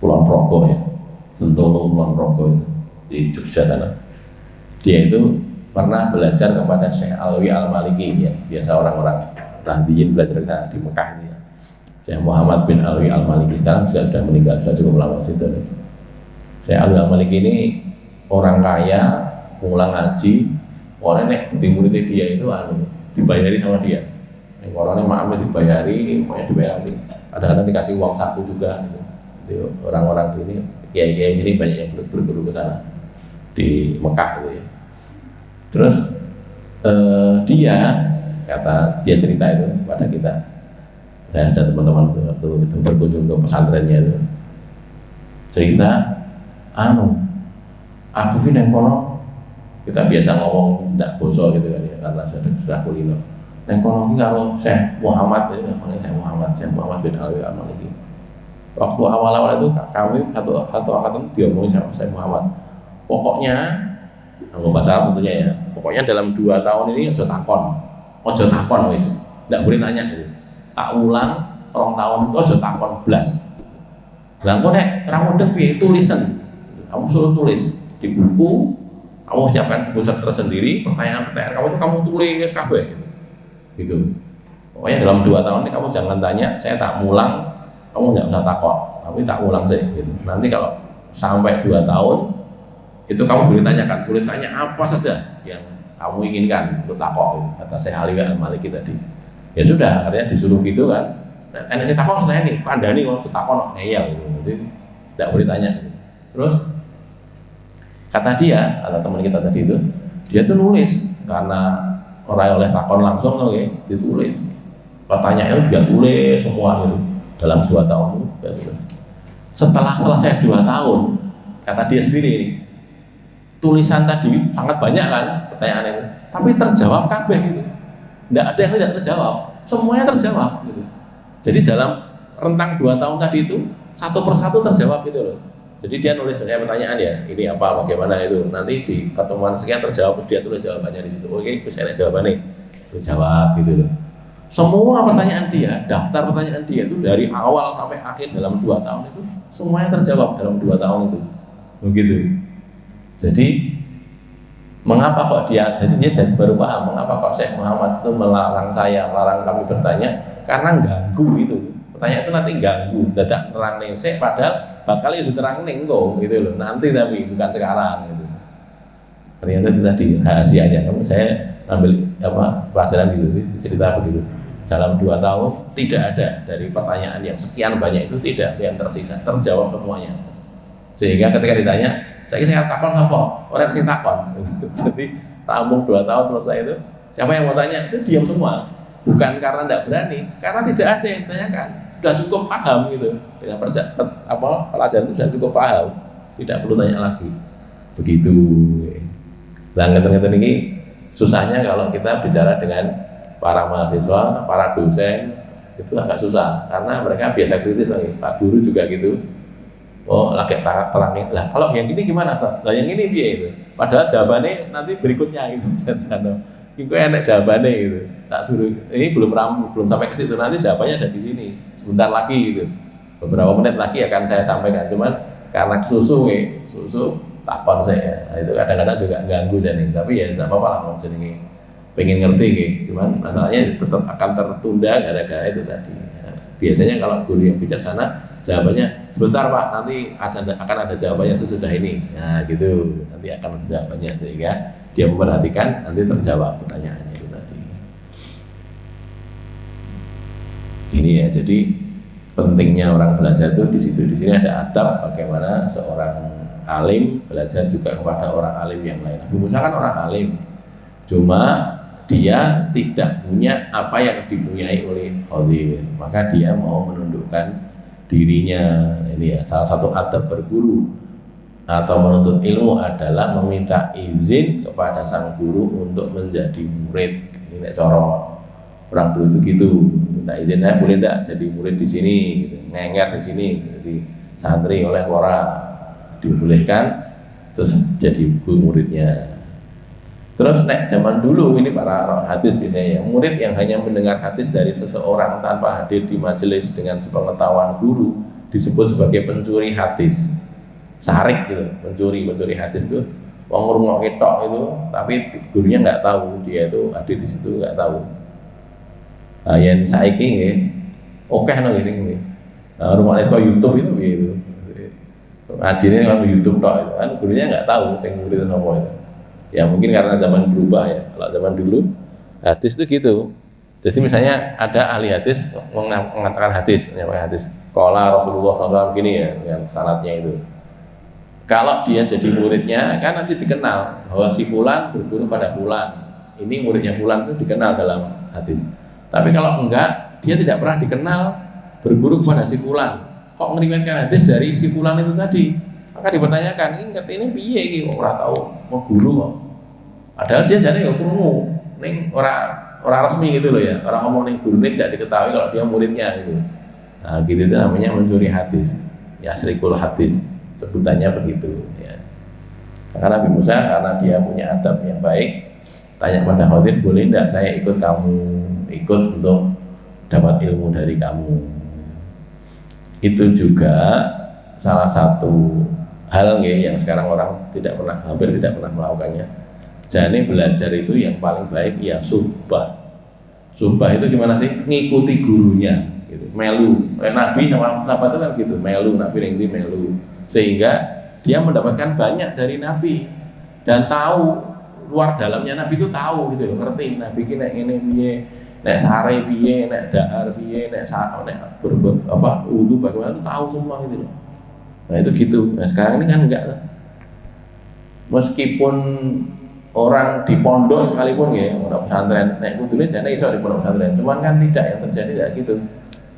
S2: Kulon Progo ya, Sentolo Kulon Progo itu di Jogja sana. Dia itu pernah belajar kepada Syekh Alwi Al-Maliki ya, biasa orang-orang Nahdliyin belajar di Mekah ini ya. Syekh Muhammad bin Alwi Al-Maliki sekarang sudah meninggal, sudah cukup lama situ. Syekh Alwi Al-Maliki ini orang kaya, pulang ngaji, orangnya di muridnya dia itu dibayari sama dia. Orangnya maafnya dibayari, pokoknya dibayari. Kadang-kadang dikasih uang saku juga. Gitu. Orang-orang ini, kiai-kiai ini banyak yang berguru ke sana di Mekah gitu ya. Terus dia cerita itu pada kita, dan teman-teman waktu itu berkunjung ke pesantrennya itu cerita, aku ini yang kono, kita biasa ngomong tidak bosok gitu kan ya, karena sudah kulino. Yang kono ini kalau Syekh Muhammad ini namanya Syekh Muhammad bin Alwi Al-Maliki. Waktu awal-awal itu kami satu angkatan dia ngomong sama Syekh Muhammad. Pokoknya, bahasa Arab tentunya ya. Pokoknya dalam 2 tahun ini ojo takon wis, tidak boleh tanya gitu. Tak ulang 2 tahun itu ojo takon blas. Lah kok nek ra mudeng piye tulisan. Kamu suruh tulis di buku, kamu siapkan buku tersendiri, pertanyaan-pertanyaan kamu itu kamu tulis kabeh gitu. Pokoknya dalam 2 tahun ini kamu jangan tanya, saya tak mulang, kamu nggak usah takon, tapi tak ulang sih gitu. Nanti kalau sampai 2 tahun itu kamu boleh tanyakan, boleh tanya apa saja yang kamu inginkan untuk takok gitu. Kata Syekh Alwi Al-Maliki tadi. Ya sudah, artinya disuruh gitu kan. Nah, saya takon saya nih, kandani kalau takon ngeyel gitu. Jadi tidak boleh tanya gitu. Terus kata teman kita tadi itu, dia tuh nulis karena orang oleh takon langsung oke, ditulis. Pertanyaannya dia tulis semua gitu dalam 2 tahun gitu. Setelah selesai 2 tahun, kata dia sendiri ini, tulisan tadi sangat banyak kan pertanyaan itu, tapi terjawab kabeh gitu. Tidak ada yang tidak terjawab, semuanya terjawab gitu. Jadi dalam rentang 2 tahun tadi itu satu persatu terjawab gitu loh. Jadi dia nulis banyak pertanyaan ya, ini apa, bagaimana itu. Nanti di pertemuan sekian terjawab, terus dia tulis jawabannya di situ. Oke, bisa lihat jawabannya, terus jawab gitu loh. Semua pertanyaan dia, daftar pertanyaan dia itu dari awal sampai akhir dalam 2 tahun itu semuanya terjawab dalam 2 tahun itu. Begitu. Jadi mengapa kok jadi dia baru paham mengapa kok Syekh Muhammad itu melarang kami bertanya, karena ganggu itu. Pertanyaan itu nanti ganggu, dadak nerang ning Syekh padahal bakal itu terang ning kok gitu loh. Nanti tapi bukan sekarang gitu. Ternyata itu tadi rahasianya. Saya ambil pelajaran gitu, cerita begitu. Dalam 2 tahun tidak ada dari pertanyaan yang sekian banyak itu tidak yang tersisa, terjawab semuanya. Sehingga ketika ditanya, saya takon apa? Orang sing takon. Jadi rampung 2 tahun selesai itu, siapa yang mau tanya itu diam semua. Bukan karena tidak berani, karena tidak ada yang ditanyakan. Sudah cukup paham gitu. Dengan pelajaran itu sudah cukup paham, tidak perlu tanya lagi. Begitu. Nah, ngeten-ngeten ini susahnya kalau kita bicara dengan para mahasiswa, para dosen, itu agak susah karena mereka biasa kritis lagi. Pak guru juga gitu. Oh, lagi terangin lah. Kalau yang ini gimana, Ustaz? Lah yang ini piye itu? Padahal jawabannya nanti berikutnya gitu. Jangan itu enak jawabannya gitu. Tak dulu. Ini belum sampai ke situ, nanti jawabannya ada di sini. Sebentar lagi gitu. Beberapa menit lagi akan saya sampaikan. Cuman karena susu takon saya. Nah, itu kadang-kadang juga ganggu jadi. Tapi ya tidak apa-apa lah mau jadi pengen ngerti gitu. Cuman masalahnya tetap akan tertunda gara-gara itu tadi. Nah, biasanya kalau guru yang bijaksana jawabannya sebentar Pak, nanti akan ada jawabannya sesudah ini. Nah gitu, nanti akan ada jawabannya sehingga dia memperhatikan nanti terjawab pertanyaannya itu tadi. Ini ya, jadi pentingnya orang belajar itu di situ. Di sini ada adab bagaimana seorang alim belajar juga kepada orang alim yang lain. Abu Musa kan orang alim, cuma dia tidak punya apa yang dipunyai oleh Khadir, maka dia mau menundukkan dirinya. Ini ya salah satu adab berguru atau menuntut ilmu adalah meminta izin kepada sang guru untuk menjadi murid. Ini nek cara orang dulu itu gitu, minta izin, saya boleh enggak jadi murid di sini gitu. Ngenger di sini jadi santri oleh orang dibolehkan terus jadi guru muridnya. Terus nek zaman dulu ini para hadis biasanya murid yang hanya mendengar hadis dari seseorang tanpa hadir di majelis dengan sepengetahuan guru disebut sebagai pencuri hadis. Sarik gitu, pencuri hadis itu wong ngrungok ketok itu tapi gurunya nggak tahu dia itu hadir di situ, nggak tahu. Nah, yang saiki nggih oke nang ngene. Nah, rumah sekolah YouTube itu gitu. Ngajine kan YouTube tok itu kan gurunya nggak tahu sing murid itu apa itu. Ya mungkin karena zaman berubah ya. Kalau zaman dulu hadis itu gitu. Jadi misalnya ada ahli hadis mengatakan hadis, menyampaikan hadis. Qala Rasulullah SAW gini ya dengan syaratnya itu. Kalau dia jadi muridnya kan nanti dikenal bahwa si fulan berguru pada fulan. Ini muridnya fulan itu dikenal dalam hadis. Tapi kalau enggak, dia tidak pernah dikenal berguru kepada si fulan. Kok meriwayatkan hadis dari si fulan itu tadi? Maka dipertanyakan, ini ngerti ini piye iki kok ora tahu mau guru kok. Padahal dia jane ya krungu, ning ora resmi gitu loh ya. Orang ngomong ning gurune tidak diketahui kalau dia muridnya gitu. Nah, gitu itu namanya mencuri hadis. Ya asrikul hadis, sebutannya begitu ya. Karena Nabi Musa karena dia punya adab yang baik, tanya pada Khadir, boleh enggak saya ikut kamu, ikut untuk dapat ilmu dari kamu. Itu juga salah satu hal yang sekarang orang hampir tidak pernah melakukannya. Jadi belajar itu yang paling baik ya suhbah. Suhbah itu gimana sih? Ngikuti gurunya gitu. Melu. Nabi sama sahabat itu kan gitu, melu, Nabi nanti melu. Sehingga dia mendapatkan banyak dari Nabi dan tahu luar dalamnya Nabi itu tahu gitu loh, ngerti Nabi ki nek ngene piye, nek sare piye, nek dahar piye, nek berbuat wudu bagaimana itu tahu semua gitu loh. Nah itu gitu. Nah sekarang ini kan enggak. Meskipun orang di pondok sekalipun ya, pondok pesantren, nek kudune jane iso di pondok pesantren. Cuman kan tidak, yang terjadi tidak gitu.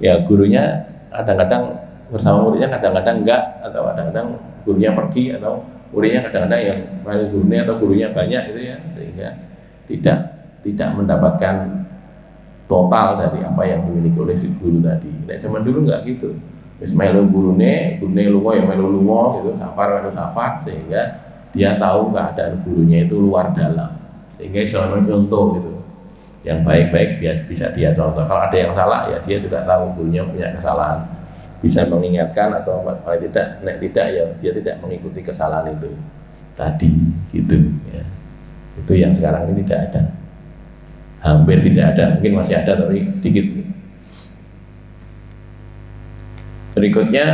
S2: Ya gurunya kadang-kadang bersama muridnya, kadang-kadang enggak, atau kadang-kadang gurunya pergi, atau muridnya kadang-kadang yang malah gurunya atau gurunya banyak gitu ya, sehingga tidak mendapatkan total dari apa yang dimiliki oleh si guru tadi. Nek zaman dulu enggak gitu. Wis melu gurune lunga ya melu lunga gitu, safar sehingga dia tahu keadaan gurunya itu luar dalam, sehingga bisa mencontoh gitu. Yang baik-baik bisa dia contoh. Kalau ada yang salah ya dia juga tahu gurunya punya kesalahan, bisa mengingatkan atau paling tidak, nek tidak ya dia tidak mengikuti kesalahan itu tadi gitu ya. Itu yang sekarang ini tidak ada, hampir tidak ada, mungkin masih ada tapi sedikit. Berikutnya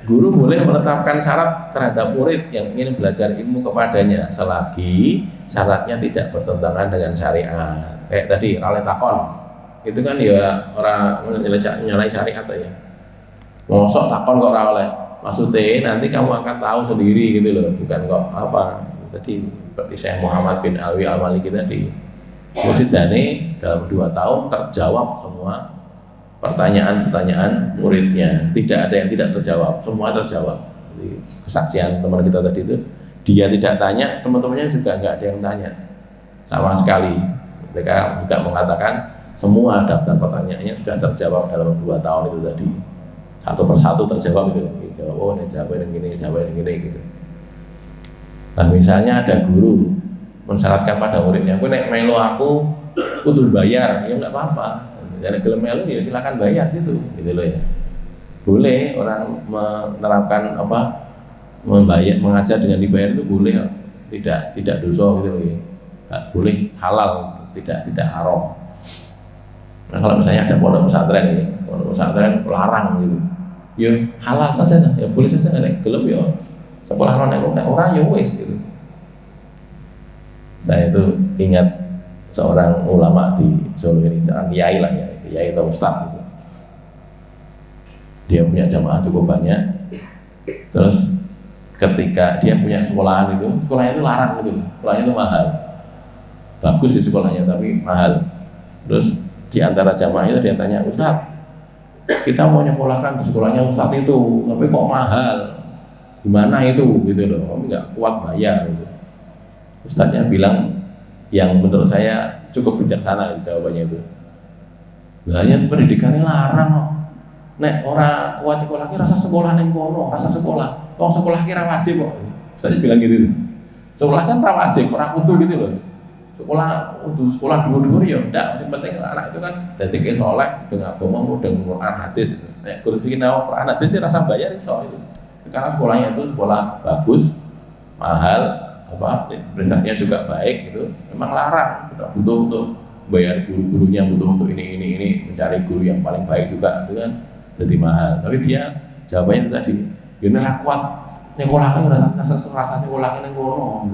S2: guru boleh menetapkan syarat terhadap murid yang ingin belajar ilmu kepadanya selagi syaratnya tidak bertentangan dengan syariat. Kayak tadi rale takon, itu kan ya orang menyalahi syariat ya. Mosok takon kok ora oleh. Maksudnya nanti kamu akan tahu sendiri gitu loh, bukan kok apa. Tadi seperti Syekh Muhammad bin Alwi Al-Maliki tadi, musidane dalam 2 tahun terjawab semua pertanyaan-pertanyaan muridnya, tidak ada yang tidak terjawab, semua terjawab. Jadi, kesaksian teman kita tadi itu, dia tidak tanya, teman-temannya juga nggak ada yang tanya sama sekali. Mereka juga mengatakan semua daftar pertanyaannya sudah terjawab dalam 2 tahun itu tadi, satu persatu terjawab gitu. Jawab, oh ini jawab yang gini, jawab yang gini gitu. Nah misalnya ada guru mensyaratkan pada muridnya, aku nek melo aku kudu bayar, ya nggak apa-apa. Jadi gelem melu ya silakan bayar situ, gitu loh ya. Boleh orang menerapkan apa membayar, mengajar dengan dibayar itu boleh, tidak dosa gitu loh ya. Boleh, halal, tidak haram. Nah kalau misalnya ada pondok pesantren ya, pondok pesantren larang gitu, ya halal saja, ya boleh saja nek gelem ya. Sekolah nek orang ya wis gitu. Saya itu ingat seorang ulama di Solo ini, seorang kiai lah ya, kiai atau ustadz gitu. Dia punya jamaah cukup banyak. Terus ketika dia punya sekolahan itu, sekolahnya itu larang gitu, sekolahnya itu mahal. Bagus sih sekolahnya tapi mahal. Terus di antara jamaah itu dia tanya, Ustadz, kita mau nyekolahkan di sekolahnya Ustadz itu, tapi kok mahal? Gimana itu gitu loh, kami nggak kuat bayar gitu. Ustadznya bilang yang menurut saya cukup bijaksana jawabannya itu. Hanya pendidikannya larang kok. Nek orang kuat sekolah rasa sekolah neng kono, rasa sekolah. Kok sekolah kira wajib kok. Ustadznya bilang gitu. Sekolah kan ra wajib, ora kudu gitu loh. Sekolah untuk sekolah dua-dua ya enggak, yang penting anak itu kan dadi ke saleh dengan agama dengan Quran hadis. Nek kudu bikin nawa Quran hadis sih rasa bayar iso itu. Karena sekolahnya itu sekolah bagus, mahal, apa prestasinya juga baik gitu. Memang larang, kita butuh untuk bayar guru-gurunya, butuh untuk ini mencari guru yang paling baik juga itu kan jadi mahal. Tapi dia jawabannya tadi, gini kuat nyekolah kan rasa sekolah ini kono,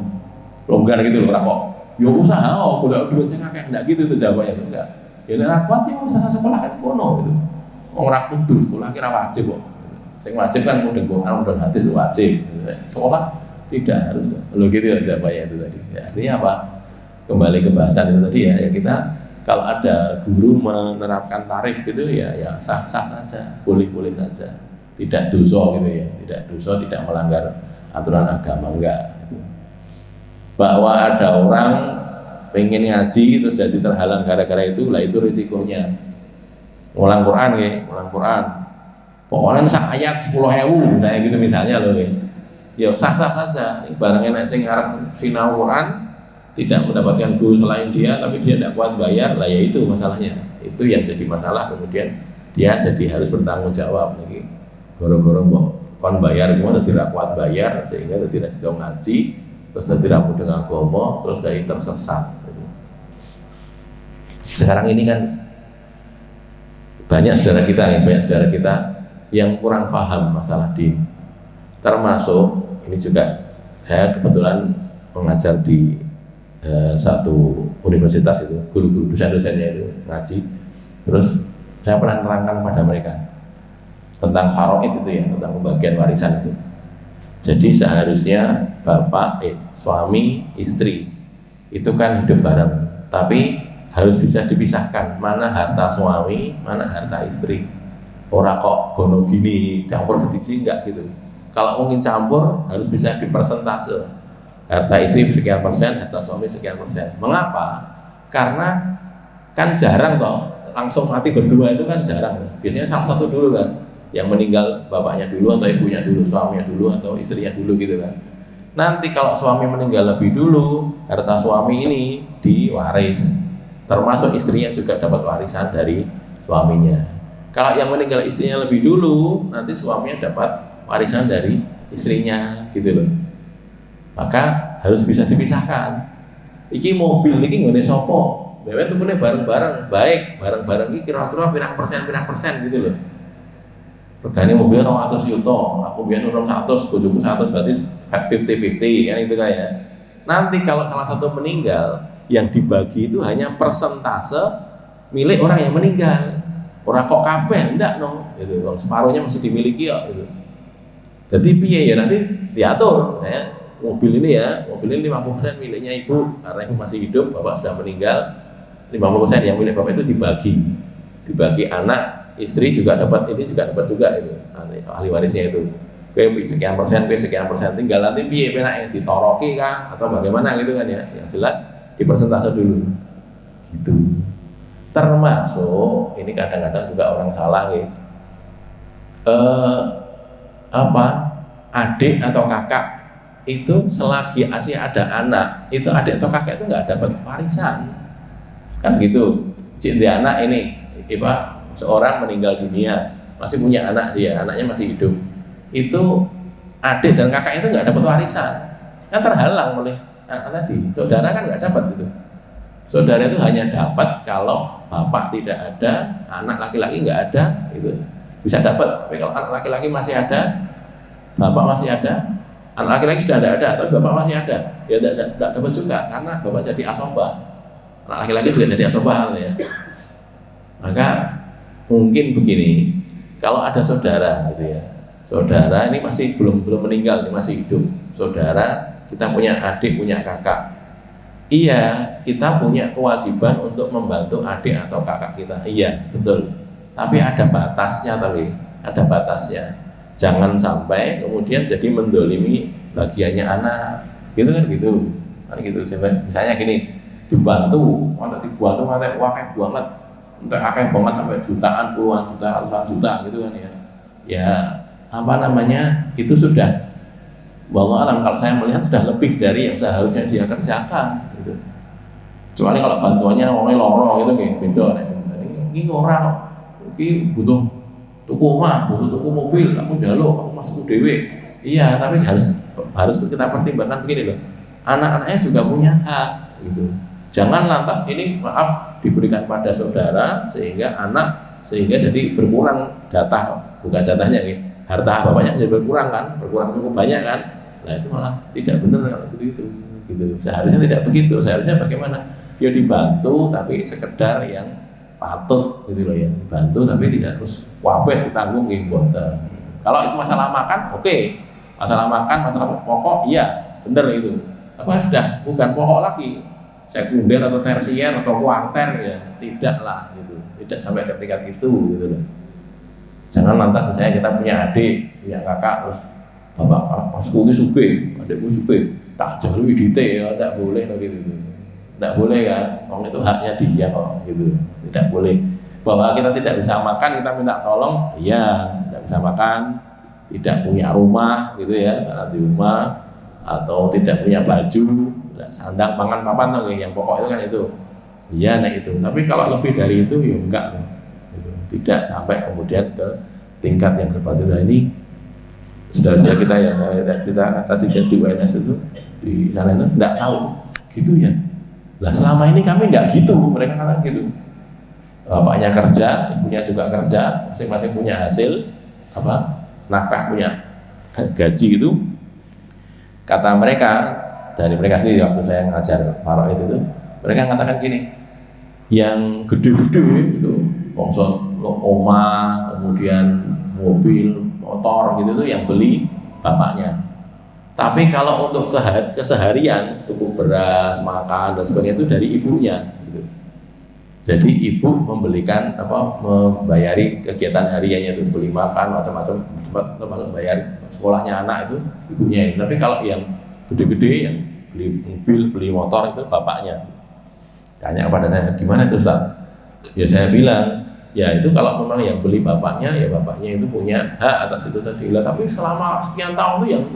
S2: longgar gitu loh kok. Ya usaha, kalau duit saya kayak enggak gitu itu jawabannya itu enggak. Ya nek kuat ya usaha sekolah kan kono gitu. Orang kudu sekolah kira wajib kok. Yang wajib kan mudeng Quran, mudeng hadis wajib. Sekolah tidak harus. Lo gitu ya jawabannya itu tadi. Ya, artinya apa? Kembali ke bahasan itu tadi ya. Ya kita kalau ada guru menerapkan tarif gitu ya sah-sah saja, boleh-boleh saja. Tidak dosa gitu ya. Tidak dosa, tidak melanggar aturan agama enggak. Gitu. Bahwa ada orang pengen ngaji terus jadi terhalang gara-gara itu, lah itu risikonya. Ngulang Quran ya, ngulang Quran. Pokoknya sak ayat 10.000 misalnya gitu misalnya loh ya sah-sah saja. Barangnya nek sing arep sinau Quran tidak mendapatkan guru selain dia tapi dia tidak kuat bayar, lah ya itu masalahnya. Itu yang jadi masalah, kemudian dia jadi harus bertanggung jawab lagi. Goro-goro mbok kon bayar gimana tidak kuat bayar sehingga tidak sedang ngaji, terus tidak ramu dengan agama, terus dari tersesat. Sekarang ini kan banyak saudara kita yang kurang paham masalah din. Termasuk ini juga saya kebetulan mengajar di satu universitas itu, guru-guru dosen-dosennya itu ngaji. Terus saya pernah menerangkan kepada mereka tentang faraid itu ya, tentang pembagian warisan itu. Jadi seharusnya suami, istri itu kan hidup bareng, tapi harus bisa dipisahkan mana harta suami, mana harta istri. Ora kok gono gini campur petisi enggak gitu. Kalau mungkin campur harus bisa dipersentase. Harta istri sekian persen, harta suami sekian persen. Mengapa? Karena kan jarang toh langsung mati berdua itu kan jarang. Biasanya salah satu dulu kan, yang meninggal bapaknya dulu atau ibunya dulu, suaminya dulu atau istrinya dulu gitu kan. Nanti kalau suami meninggal lebih dulu, harta suami ini diwaris, termasuk istrinya juga dapat warisan dari suaminya. Kalau yang meninggal istrinya lebih dulu, nanti suaminya dapat warisan dari istrinya gitu loh. Maka harus bisa dipisahkan. Iki mobil iki nggone sapa? Dewe tukune bareng-bareng, baik bareng-bareng iki kira-kira pirang persen gitu loh. regane mobil 200 juta, aku biyen urung 100, bojoku 100, berarti 50-50 kan itu kayak. Nanti kalau salah satu meninggal, yang dibagi itu hanya persentase milik orang yang meninggal. Orang kok kabeh ndak no, gitu. Separuhnya masih dimiliki kok gitu. Jadi piye ya nanti diatur, saya mobil ini 50% miliknya ibu karena ibu masih hidup, bapak sudah meninggal. 50% yang milik bapak itu dibagi anak, istri juga dapat, ini juga dapat juga itu ahli warisnya itu. Sekian persen, tinggal nanti piye penake ditoroki kah atau bagaimana gitu kan ya. Yang jelas di persentase dulu. Gitu. Termasuk ini kadang-kadang juga orang salah gitu. Adik atau kakak itu selagi masih ada anak, itu adik atau kakak itu nggak dapat warisan. Kan gitu. Cik dia anak ini, seorang meninggal dunia, masih punya anak dia, anaknya masih hidup. Itu adik dan kakak itu nggak dapat warisan, kan terhalang oleh anak tadi. Saudara kan nggak dapat itu. Saudara itu hanya dapat kalau bapak tidak ada, anak laki-laki nggak ada, itu bisa dapat. Tapi kalau anak laki-laki masih ada, bapak masih ada, anak laki-laki sudah ada, tapi bapak masih ada, ya tidak dapat juga karena bapak jadi asobah, anak laki-laki juga jadi asobah ya. Maka mungkin begini, kalau ada saudara gitu ya. Saudara ini masih belum meninggal, ini masih hidup. Saudara, kita punya adik, punya kakak. Iya, kita punya kewajiban untuk membantu adik atau kakak kita. Iya, betul. Tapi ada batasnya, ada batasnya. Jangan sampai kemudian jadi mendolimi bagiannya anak. Gitu kan gitu. Misalnya gini, dibantu, dibantu wakai banget, untuk akeh banget sampai jutaan, puluhan juta, ratusan juta gitu kan ya. Ya itu sudah wallahu alam, kalau saya melihat sudah lebih dari yang seharusnya dia kerjakan gitu. Kecuali kalau bantuannya orangnya loro gitu kayak beda ini orang ini butuh tuku omah, butuh tuku mobil, aku njaluk, aku masuk dewe. Iya, tapi harus kita pertimbangkan begini loh. Anak-anaknya juga punya hak gitu. Jangan lantas ini maaf diberikan pada saudara sehingga jadi berkurang jatah, bukan jatahnya gitu. Harta bapaknya jadi berkurang cukup banyak kan. Nah itu malah tidak benar kalau begitu gitu. Seharusnya tidak begitu. Seharusnya bagaimana? Ya dibantu tapi sekedar yang patut gitu loh ya. Dibantu tapi tidak terus wabeh ditanggung nggih mboten. Kalau itu masalah makan, oke. Masalah makan, masalah pokok, iya benar itu. Apa sudah bukan pokok lagi, sekunder atau tersier atau kuarter ya, tidaklah gitu. Tidak sampai ke tingkat itu gitu loh. Jangan lantas misalnya kita punya adik, punya kakak, terus bapak pasku ini sugih, adikku sugih, tak jalui dite ya, tidak boleh gitu. Tidak boleh kan, orang itu haknya dia kok gitu, tidak boleh. Bahwa kita tidak bisa makan, kita minta tolong, iya, tidak bisa makan, tidak punya rumah gitu ya, karena di rumah, atau tidak punya baju, sandang, pangan, papan, yang pokok itu kan itu, iya, nah itu. Tapi kalau lebih dari itu ya enggak. Tidak sampai kemudian ke tingkat yang seperti ini. Saudara kita yang kita tadi di UNS itu di sana itu tidak tahu gitu ya. Lah selama ini kami tidak gitu, mereka katakan gitu. Bapaknya kerja, ibunya juga kerja, masing-masing punya hasil nafkah, punya gaji gitu. Kata mereka, dari mereka sendiri waktu saya ngajar Farok itu mereka mengatakan gini, yang gede-gede itu bongso omah, kemudian mobil, motor gitu tuh yang beli bapaknya. Tapi kalau untuk keseharian, tuku beras, makan dan sebagainya itu dari ibunya gitu. Jadi ibu membayari kegiatan hariannya itu, beli makan macam-macam, termasuk bayar sekolahnya anak itu ibunya ini. Tapi kalau yang gede-gede yang beli mobil, beli motor itu bapaknya. Tanya kepada saya, gimana itu Ustaz? Ya saya bilang, ya itu kalau memang yang beli bapaknya, ya bapaknya itu punya hak atas itu tadi. Tapi selama sekian tahun itu yang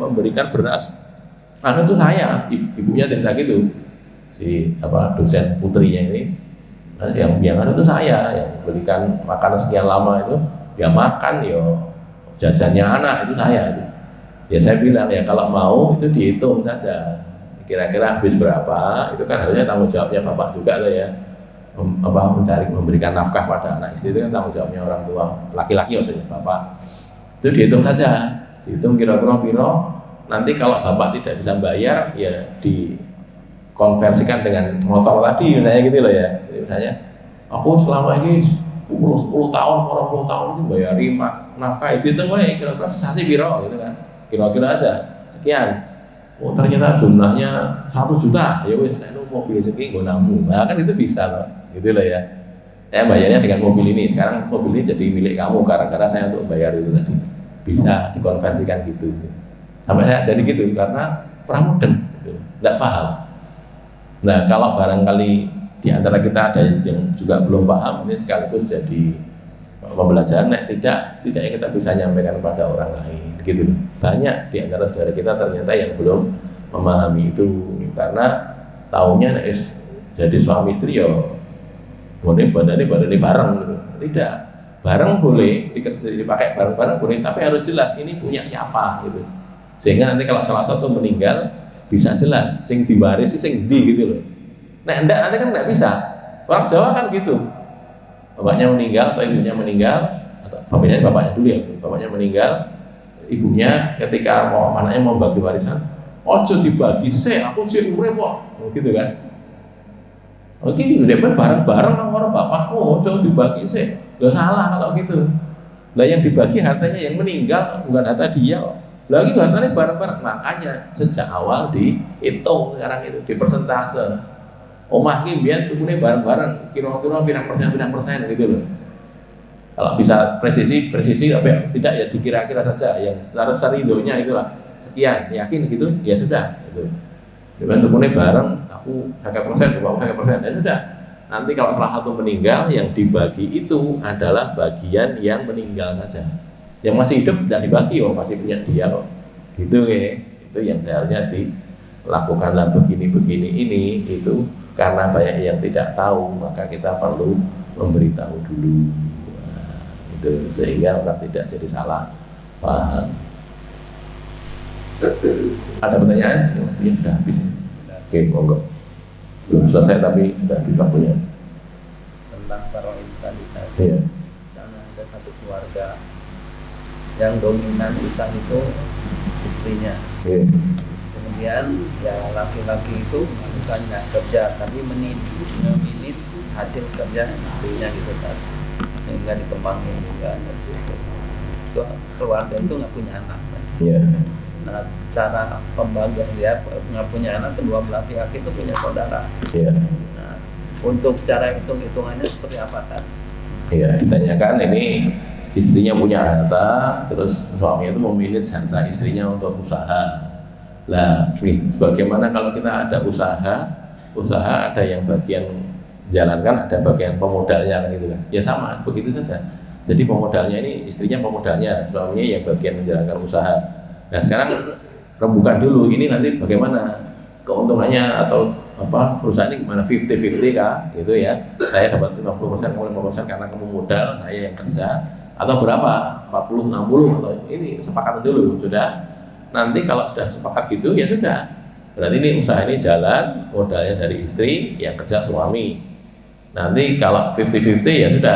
S2: memberikan beras, itu saya, ibunya cerita gitu, si dosen putrinya ini, yang itu saya, yang berikan makanan sekian lama itu, ya makan, ya jajannya anak itu saya. Ya saya bilang ya kalau mau itu dihitung saja, kira-kira habis berapa, itu kan harusnya tanggung jawabnya bapak juga lah ya. memberikan nafkah pada anak istri itu kan tanggung jawabnya orang tua laki-laki maksudnya bapak. Itu dihitung saja, dihitung kira-kira piro. Nanti kalau bapak tidak bisa bayar ya dikonversikan dengan motor tadi misalnya gitu loh ya. Jadi misalnya aku selama ini 10 tahun, 20 tahun ini bayari nafkah itu dihitung wae kira-kira sesasi piro gitu kan. Kira-kira aja sekian. Oh ternyata jumlahnya 100 juta, ya wis nek mobil segini nggo namu. Nah kan itu bisa loh, gitu loh ya. Saya bayarnya dengan mobil ini, sekarang mobil ini jadi milik kamu gara-gara saya untuk bayar itu tadi. Bisa dikonversikan gitu. Sampai saya jadi gitu karena pramudeng, gitu. Nggak paham. Nah kalau barangkali di antara kita ada yang juga belum paham, ini sekaligus jadi pembelajaran. Tidak, setidaknya kita bisa nyampaikan kepada orang lain. Gitu. Banyak di antara saudara kita ternyata yang belum memahami itu karena taunya jadi suami istri ya badane bareng gitu. Tidak, bareng boleh dipakai bareng-bareng boleh, tapi harus jelas ini punya siapa gitu. Sehingga nanti kalau salah satu meninggal bisa jelas sing diwarisi sing ndi gitu loh. Nah, enggak nanti kan enggak bisa. Orang Jawa kan gitu. Bapaknya meninggal atau ibunya meninggal atau bapaknya dulu ya, bapaknya meninggal, ibunya ketika anaknya mau bagi warisan, ojo dibagi aku sih urip kok, gitu kan? Oke, udah bareng-bareng sama bapakmu, ojo dibagi nggak salah kalau gitu. Lah yang dibagi hartanya yang meninggal bukan harta dia, lagi hartanya bareng-bareng. Makanya sejak awal dihitung sekarang itu di persentase. Omah ini biar tukune bareng-bareng, kira-kira pindah persen gitu loh. Kalau bisa presisi tapi tidak ya dikira-kira saja yang harus seridonya itulah sekian yakin gitu ya sudah gitu. Dengan tukunya bareng aku 100%, bapak 100% ya sudah. Nanti kalau salah satu meninggal yang dibagi itu adalah bagian yang meninggal saja. Yang masih hidup tidak dibagi masih punya dia kok. Gitu ya. Itu yang seharusnya dilakukanlah begini ini itu karena banyak yang tidak tahu maka kita perlu memberitahu dulu. Itu sehingga orang tidak jadi salah paham. Ada pertanyaan? Ya sudah habis. Oke, monggo. Belum selesai tapi sudah habis waktunya.
S4: Tentang faraid tadi.
S2: Iya.
S4: Misalnya ada satu keluarga yang dominan pisah itu istrinya.
S2: Iya.
S4: Kemudian ya laki-laki itu bukannya kerja tapi memilih hasil kerja istrinya gitu kan. Sehingga dikembangin juga dari situ. Itu keluarga itu nggak punya anak kan?
S2: Iya.
S4: Nah cara pembagian dia nggak punya anak, kedua belah pihak itu punya saudara.
S2: Iya.
S4: Nah untuk cara hitungannya seperti apa kan?
S2: Iya, ditanyakan ini istrinya punya harta, terus suami itu memilih harta istrinya untuk usaha. Lah, bagaimana kalau kita ada usaha ada yang bagian jalankan, ada bagian pemodalnya kan gitu kan. Ya sama, begitu saja. Jadi pemodalnya ini istrinya pemodalnya, suaminya yang bagian menjalankan usaha. Nah sekarang rembukan dulu ini nanti bagaimana keuntungannya atau perusahaan ini gimana 50-50 kah gitu ya. Saya dapat 50%, kamu 50% karena kamu modal, saya yang kerja atau berapa? 40-60 atau ini sepakatan dulu sudah. Nanti kalau sudah sepakat gitu ya sudah. Berarti ini usaha ini jalan, modalnya dari istri, yang kerja suami. Nanti kalau 50-50 ya sudah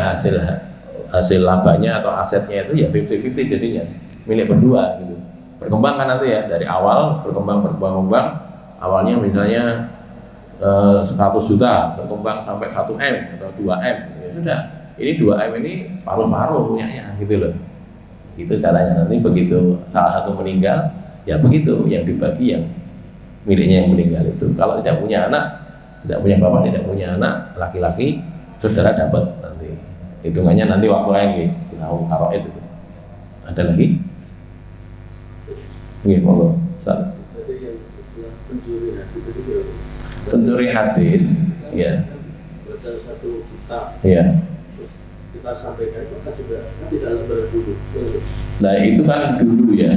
S2: hasil labanya atau asetnya itu ya 50-50 jadinya milik berdua gitu. Berkembang kan nanti ya dari awal berkembang awalnya misalnya 100 juta berkembang sampai 1 M atau 2 M ya sudah ini 2 M ini separuh-separuh punyanya gitu loh. Itu caranya nanti begitu salah satu meninggal ya begitu yang dibagi yang miliknya yang meninggal itu. Kalau tidak punya anak, tidak punya bapak, tidak punya anak laki-laki, saudara dapat nanti hitungannya nanti waktu lain gitu. Tahu karo itu. Ada lagi? Nggih, monggo. Ustaz. Pencuri hadis, ya.
S5: Baca satu kitab,
S2: Iya.
S5: terus kita sampaikan itu kan juga tidak sebenarnya dulu.
S2: Nah itu kan dulu ya.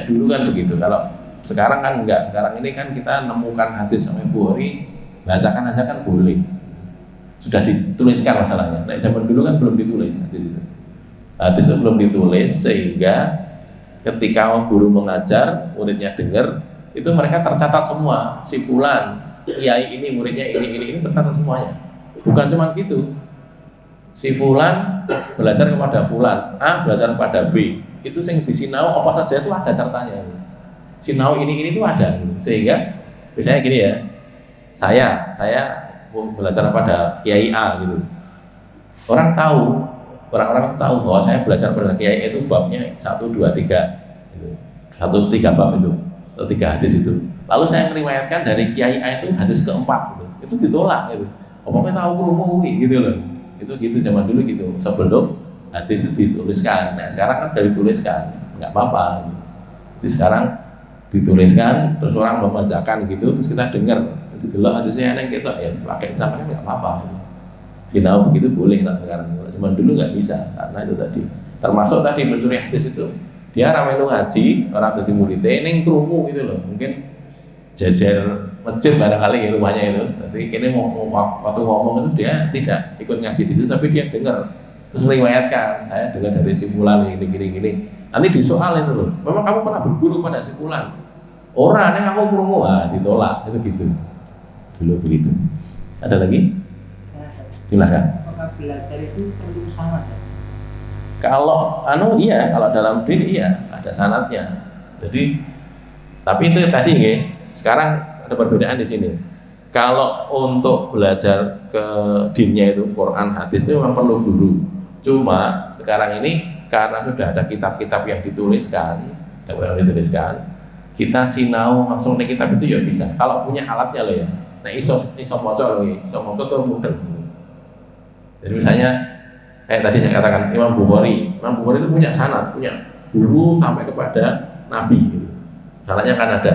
S2: Dulu kan begitu. Kalau sekarang kan enggak. Sekarang ini kan kita nemukan hadis sampai Bukhari, bacakan aja kan boleh. Sudah dituliskan masalahnya. Nah zaman dulu kan belum ditulis hadis itu. Hadis itu belum ditulis sehingga ketika guru mengajar, muridnya dengar, itu mereka tercatat semua. Si fulan, kiai ini, muridnya ini tercatat semuanya. Bukan cuma gitu, si Fulan belajar kepada Fulan, A belajar kepada B, itu yang disinau apa saja itu ada cartanya. Sinau ini tuh ada, sehingga misalnya gini ya, saya belajar pada Kiai A gitu, orang itu tahu bahwa saya belajar pada Kiai itu babnya 1, 2, 3 gitu. 1, 3 bab itu atau 3 hadis itu, lalu saya meriwayatkan dari Kiai A itu hadis keempat gitu. Itu ditolak gitu, pokoknya tahu kerumuh gitu loh. Itu gitu zaman dulu gitu, sebelum hadis itu dituliskan. Nah sekarang kan udah dituliskan, nggak apa-apa gitu. Jadi sekarang dituliskan, terus orang membacakan gitu, terus kita dengar itu dulu hadisnya enak gitu, ya pakai sama kan nggak apa-apa gitu. Sinau begitu boleh lah sekarang, zaman dulu nggak bisa karena itu tadi, termasuk tadi mencuri hadis itu, dia ramai lu ngaji, orang jadi muridnya, ini kerungu gitu loh, mungkin jajar masjid barangkali ya rumahnya itu, jadi kini waktu ngomong itu dia tidak ikut ngaji di situ, tapi dia dengar, terus meriwayatkan, saya dengar dari simpulan gini, nanti disoal itu loh, memang kamu pernah berguru pada simpulan, orang yang aku kerungu, ditolak, itu gitu, dulu begitu. Ada lagi? Silahkan.
S6: Apakah belajar itu perlu sanad?
S2: Kalau iya, kalau dalam din iya ada sanadnya. Jadi tapi itu tadi nggih, sekarang ada perbedaan di sini. Kalau untuk belajar ke dinnya itu Quran, hadis itu memang perlu guru. Cuma sekarang ini karena sudah ada kitab-kitab yang dituliskan, kita sinau langsung di kitab itu ya bisa. Kalau punya alatnya loh ya. Nah iso maca loh, iso maca tuh mudah. Jadi misalnya kayak tadi saya katakan Imam Bukhari itu punya sanad, punya guru sampai kepada Nabi gitu. Sanadnya kan ada.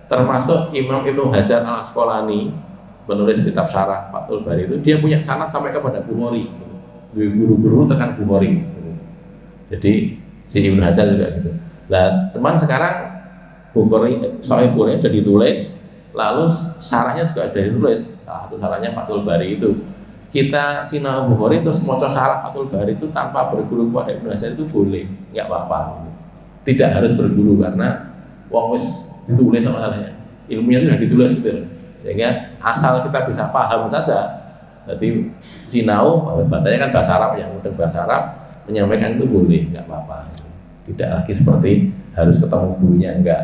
S2: Termasuk Imam Ibnu Hajar Al Asqalani penulis kitab Syarah Fathul Bari itu dia punya sanad sampai kepada Bukhari. Guru-guru tekan Bukhari gitu. Jadi si Ibnu Hajar juga gitu. Nah, teman sekarang Sahih Bukhari sudah ditulis, lalu syarahnya juga sudah ditulis. Salah satu syarahnya Fathul Bari itu. Kita sinau Bukhari terus maca syarah Fathul Bari itu tanpa berguru kepada Ibnu Hajar itu boleh, nggak apa-apa. Tidak harus berguru karena wong wis ditulis masalahnya. Ilmunya itu sudah ditulis gitu loh. Sehingga asal kita bisa paham saja. Jadi sinau bahasanya kan bahasa Arab, yang mudah bahasa Arab, menyampaikan itu boleh, nggak apa-apa. Tidak lagi seperti harus ketemu gurunya, enggak.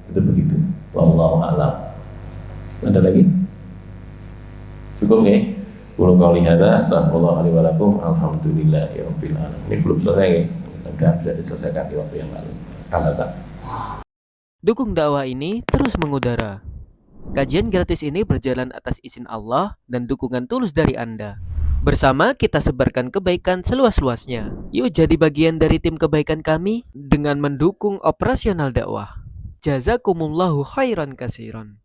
S2: Itu begitu. Wallahu a'lam. Ada lagi? Cukup nggih? Qul qouli hadza astaghfirullahaladzim wa lakum alhamdulillahirabbil alamin. Ini belum selesai ya. Mudah-mudahan bisa diselesaikan di waktu yang lalu. Alhamdulillah.
S1: Dukung dakwah ini terus mengudara. Kajian gratis ini berjalan atas izin Allah dan dukungan tulus dari Anda. Bersama kita sebarkan kebaikan seluas-luasnya. Yuk jadi bagian dari tim kebaikan kami dengan mendukung operasional dakwah. Jazakumullahu khairan katsiran.